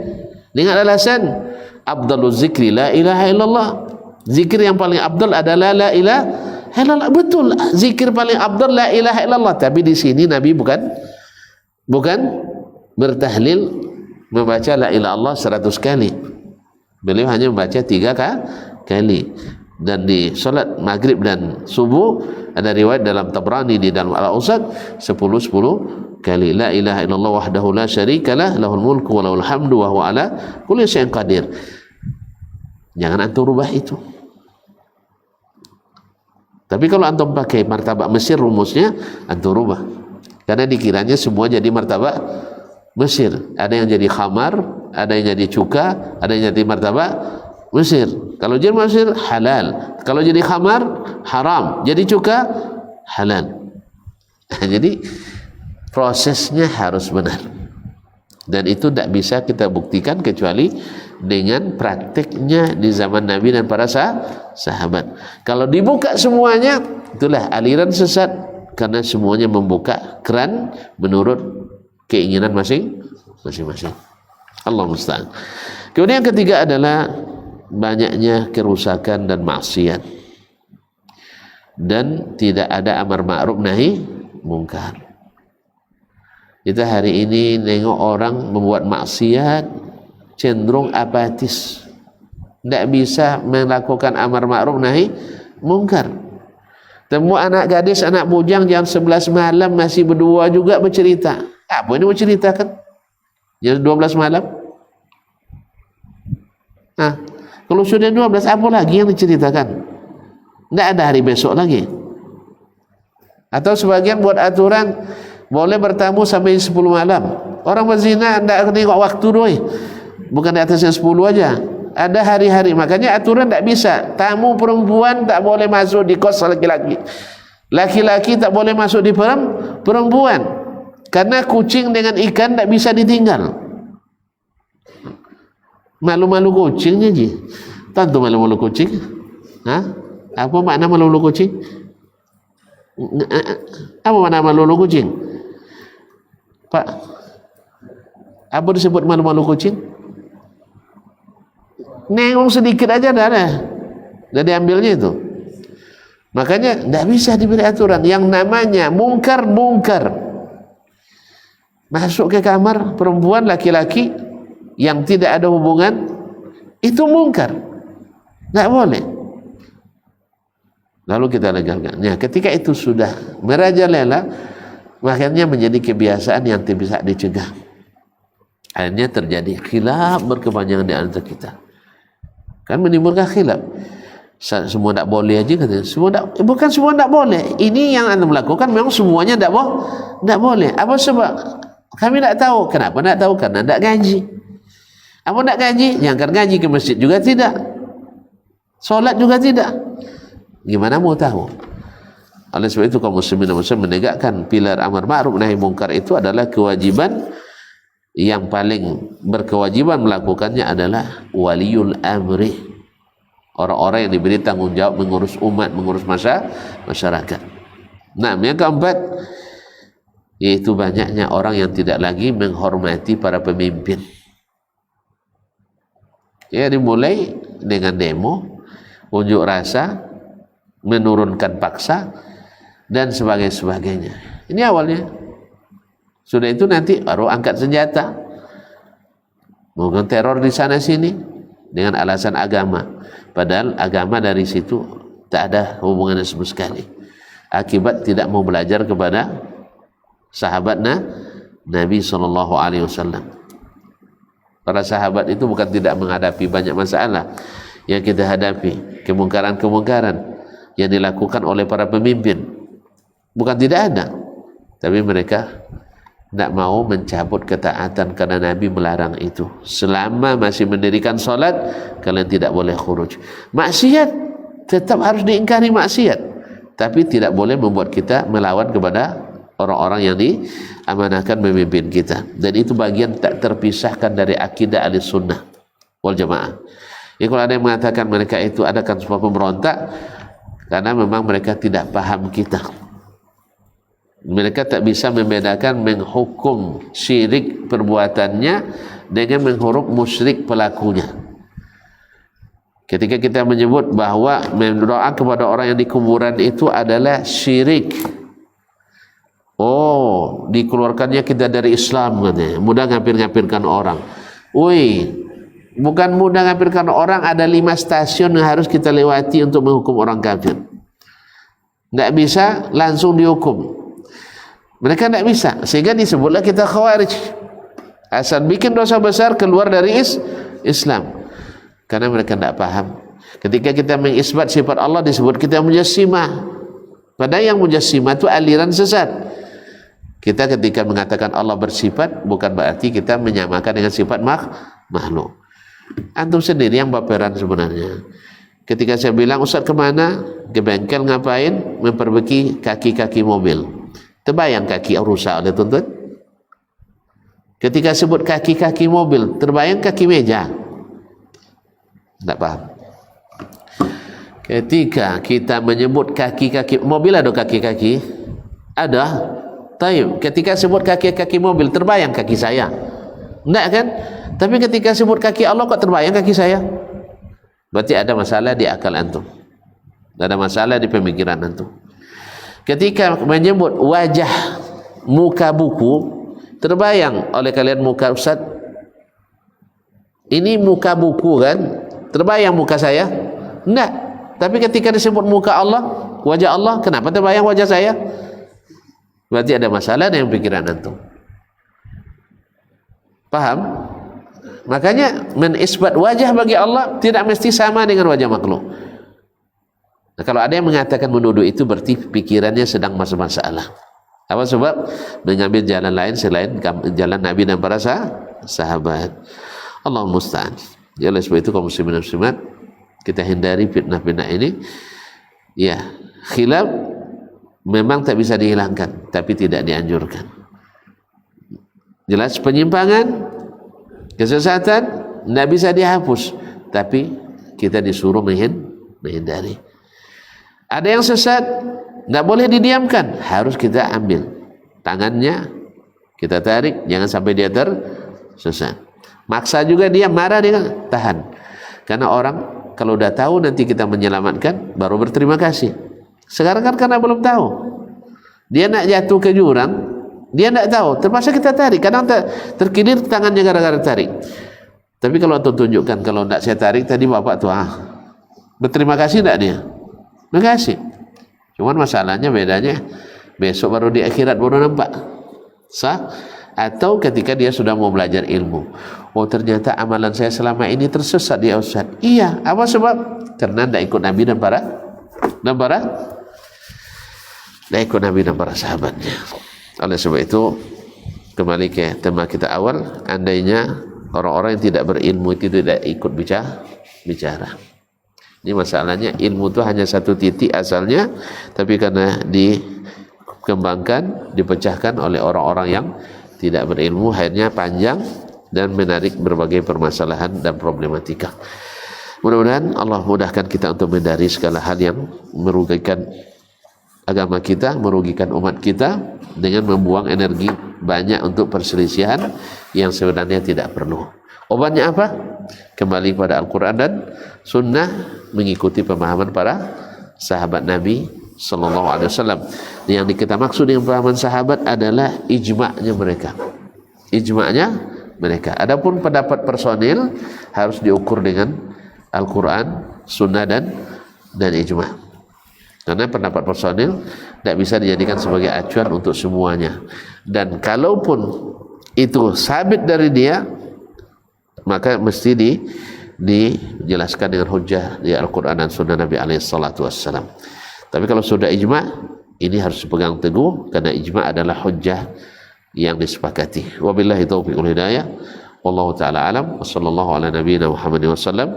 dengan alasan afdaluz zikri la ilaha illallah. Zikir yang paling afdal adalah la ilaha illallah. Betul, zikir paling afdal la ilaha illallah. Tapi di sini Nabi bukan bertahlil membaca la ilaha illallah 100 kali. Beliau hanya membaca 3 kali. Dan di salat maghrib dan subuh ada riwayat dalam Tabrani di dalam Al-Awsat 10 kali la ilaha illallah wahdahu la syarikalah lahul mulku wa lahul hamdu wa huwa ala kulli syai'in qadir. Jangan antum rubah itu. Tapi kalau antum pakai martabak Mesir rumusnya, antum rubah. Karena dikiranya semua jadi martabak Mesir. Ada yang jadi khamar, ada yang jadi cuka, ada yang jadi martabak Mesir. Kalau jadi Mesir halal, kalau jadi khamar haram, jadi cuka halal. Jadi prosesnya harus benar. Dan itu tidak bisa kita buktikan kecuali dengan prakteknya di zaman Nabi dan para sahabat. Kalau dibuka semuanya, itulah aliran sesat, karena semuanya membuka keran menurut keinginan masing-masing. Allah musta'an. Kemudian yang ketiga adalah banyaknya kerusakan dan maksiat, dan tidak ada amar ma'ruf nahi mungkar. Kita hari ini nengok orang membuat maksiat cenderung apatis, tidak bisa melakukan amar ma'ruf nahi mungkar. Temu anak gadis, anak bujang jam 11 malam masih berdua juga bercerita. Apa ini berceritakan? Jam 12 malam? Kalau sudah 12, apa lagi yang diceritakan? Tidak ada hari besok lagi. Atau sebagian buat aturan boleh bertamu sampai 10 malam. Orang berzina tidak tengok waktu doi. Bukan di atasnya 10 aja. Ada hari-hari. Makanya aturan tidak bisa. Tamu perempuan tak boleh masuk di kos laki-laki. Laki-laki tak boleh masuk di perempuan. Karena kucing dengan ikan tak bisa ditinggal. Malu-malu kucingnya je. Tentu malu-malu kucing. Hah? Apa makna malu-malu kucing? Apa makna malu-malu kucing? Pak, apa disebut malu-malu kucing? Nengok sedikit aja dah diambilnya itu. Makanya tidak bisa diberi aturan. Yang namanya mungkar. Masuk ke kamar perempuan laki-laki yang tidak ada hubungan, itu mungkar, tidak boleh. Lalu kita legalkan. Nah, ketika itu sudah merajalela, makanya menjadi kebiasaan yang tidak bisa dicegah. Akhirnya terjadi khilaf berkepanjangan di antara kita. Kan menimbulkan khilaf. Semua tidak boleh aja katanya. Bukan semua tidak boleh. Ini yang anda melakukan memang semuanya tidak boleh. Apa sebab? Kami tidak tahu. Kenapa tidak tahu? Karena tidak gaji. Apa nak gaji? Jangan gaji ke masjid juga tidak. Solat juga tidak. Gimana mau tahu? Oleh sebab itu kaum muslimin dan muslimat menegakkan pilar amar ma'ruf nahi mungkar itu adalah kewajiban yang paling berkewajiban melakukannya adalah waliul amri. Orang-orang yang diberi tanggung jawab mengurus umat, mengurus masyarakat. Nah, yang keempat yaitu banyaknya orang yang tidak lagi menghormati para pemimpin. Ya, dimulai dengan demo, unjuk rasa, menurunkan paksa, dan sebagainya. Ini awalnya. Sudah itu nanti baru angkat senjata, melakukan teror di sana sini dengan alasan agama. Padahal agama dari situ tak ada hubungannya sama sekali. Akibat tidak mau belajar kepada sahabat Nabi SAW. Para sahabat itu bukan tidak menghadapi banyak masalah yang kita hadapi, kemungkaran-kemungkaran yang dilakukan oleh para pemimpin. Bukan tidak ada, tapi mereka tidak mau mencabut ketaatan karena Nabi melarang itu. Selama masih mendirikan solat, kalian tidak boleh khuruj. Maksiat tetap harus diingkari maksiat, tapi tidak boleh membuat kita melawan kepada orang-orang yang diamanahkan memimpin kita. Dan itu bagian tak terpisahkan dari akidah ahli sunnah wal jamaah. Ya, kalau ada yang mengatakan mereka itu adakan sebuah pemberontak, karena memang mereka tidak paham kita. Mereka tak bisa membedakan menghukum syirik perbuatannya dengan menghukum musyrik pelakunya. Ketika kita menyebut bahwa mendoa kepada orang yang di kuburan itu adalah syirik, oh, dikeluarkannya kita dari Islam katanya. Mudah ngapir-ngapirkan orang. Woi, bukan mudah ngapirkan orang. Ada 5 stasiun yang harus kita lewati untuk menghukum orang kafir. Tidak bisa langsung dihukum. Mereka tidak bisa, sehingga disebutlah kita khawarij. Asal bikin dosa besar keluar dari Islam, karena mereka tidak paham. Ketika kita mengisbat sifat Allah, disebut kita mujassimah. Padahal yang mujassimah itu aliran sesat. Kita ketika mengatakan Allah bersifat, bukan berarti kita menyamakan dengan sifat makhluk. Antum sendiri yang baperan sebenarnya. Ketika saya bilang, Ustaz kemana? Ke bengkel ngapain? Memperbaiki kaki-kaki mobil. Terbayang kaki rusak oleh tuntut? Ketika sebut kaki-kaki mobil, terbayang kaki meja? Tak paham. Ketika kita menyebut kaki-kaki mobil, ada kaki-kaki? Ada. Taib. Ketika sebut kaki-kaki mobil, terbayang kaki saya? Enggak kan? Tapi ketika sebut kaki Allah, kok terbayang kaki saya? Berarti ada masalah di akal antum. Ada masalah di pemikiran antum. Ketika menyebut wajah, muka buku, terbayang oleh kalian muka Ustaz? Ini muka buku kan? Terbayang muka saya? Enggak. Tapi ketika disebut muka Allah, wajah Allah, kenapa terbayang wajah saya? Berarti ada masalah dengan pikiran antum. Paham? Makanya menisbat wajah bagi Allah tidak mesti sama dengan wajah makhluk. Nah, kalau ada yang mengatakan menuduh itu berarti pikirannya sedang masalah. Apa sebab? Mengambil jalan lain selain jalan Nabi dan para sahabat. Allah musta'an. Ya, oleh sebab itu kaum muslimin dan muslimat, kita hindari fitnah-fitnah ini. Ya, khilaf memang tak bisa dihilangkan, tapi tidak dianjurkan. Jelas penyimpangan, kesesatan tidak bisa dihapus, tapi kita disuruh menghindari. Ada yang sesat, nggak boleh didiamkan, harus kita ambil tangannya, kita tarik, jangan sampai dia tersesat. Maksa juga dia, marah dia, tahan. Karena orang kalau udah tahu nanti kita menyelamatkan, baru berterima kasih. Sekarang kan karena belum tahu, dia nak jatuh ke jurang, dia tidak tahu, terpaksa kita tarik. Kadang terkilir tangannya gara-gara tarik. Tapi kalau tunjukkan, kalau tidak saya tarik tadi bapak tuh, berterima kasih tidak dia? Terima kasih. Cuman masalahnya bedanya besok baru di akhirat baru nampak. Sah? Atau ketika dia sudah mau belajar ilmu. Oh, ternyata amalan saya selama ini tersesat ya Ustaz. Iya, apa sebab? Karena tidak ikut Nabi dan para tidak ikut Nabi dan para sahabatnya. Oleh sebab itu, kembali ke tema kita awal, andainya orang-orang yang tidak berilmu itu tidak ikut bicara. Ini masalahnya, ilmu itu hanya satu titik asalnya, tapi karena dikembangkan, dipecahkan oleh orang-orang yang tidak berilmu, akhirnya panjang dan menarik berbagai permasalahan dan problematika. Mudah-mudahan Allah mudahkan kita untuk menghindari segala hal yang merugikan agama kita, merugikan umat kita, dengan membuang energi banyak untuk perselisihan yang sebenarnya tidak perlu. Obatnya apa? Kembali pada Al-Quran dan Sunnah, mengikuti pemahaman para sahabat Nabi Sallallahu Alaihi Wasallam. Yang kita maksud dengan pemahaman sahabat adalah ijma'nya mereka. Ijma'nya mereka. Adapun pendapat personil harus diukur dengan Al-Quran, Sunnah dan ijma'. Karena pendapat personil tidak bisa dijadikan sebagai acuan untuk semuanya. Dan kalaupun itu sabit dari dia, maka mesti dijelaskan dengan hujjah di Al-Quran dan Sunnah Nabi SAW. Tapi kalau sudah ijma', ini harus dipegang teguh, karena ijma' adalah hujjah yang disepakati. Wabillahi taufiq wal hidayah. Wallahu ta'ala alam. Wa sallallahu ala nabiyyina Muhammadin wa sallam.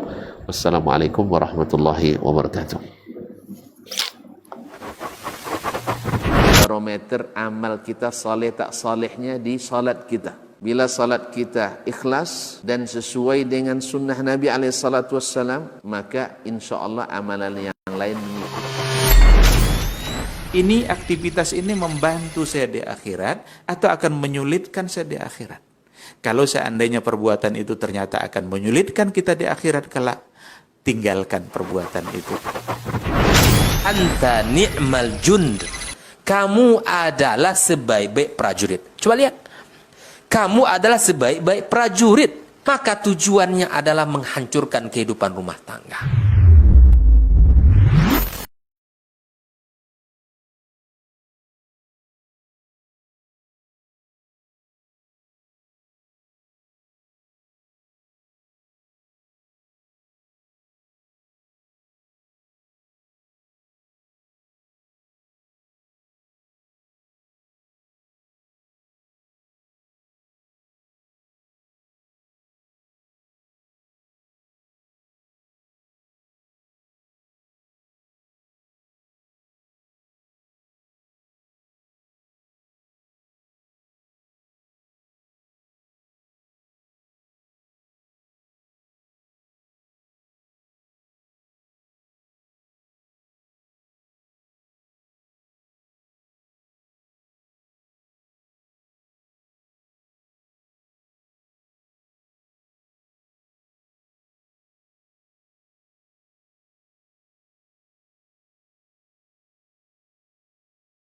Wassalamualaikum warahmatullahi wabarakatuh. Barometer amal kita saleh tak salehnya di salat kita. Bila salat kita ikhlas dan sesuai dengan sunnah Nabi SAW, maka insya Allah amalan yang lain. Ini aktivitas ini membantu saya di akhirat atau akan menyulitkan saya di akhirat. Kalau seandainya perbuatan itu ternyata akan menyulitkan kita di akhirat kelak, tinggalkan perbuatan itu. Anta ni'mal jund. Kamu adalah sebaik-baik prajurit. Coba lihat. Kamu adalah sebaik-baik prajurit. Maka tujuannya adalah menghancurkan kehidupan rumah tangga.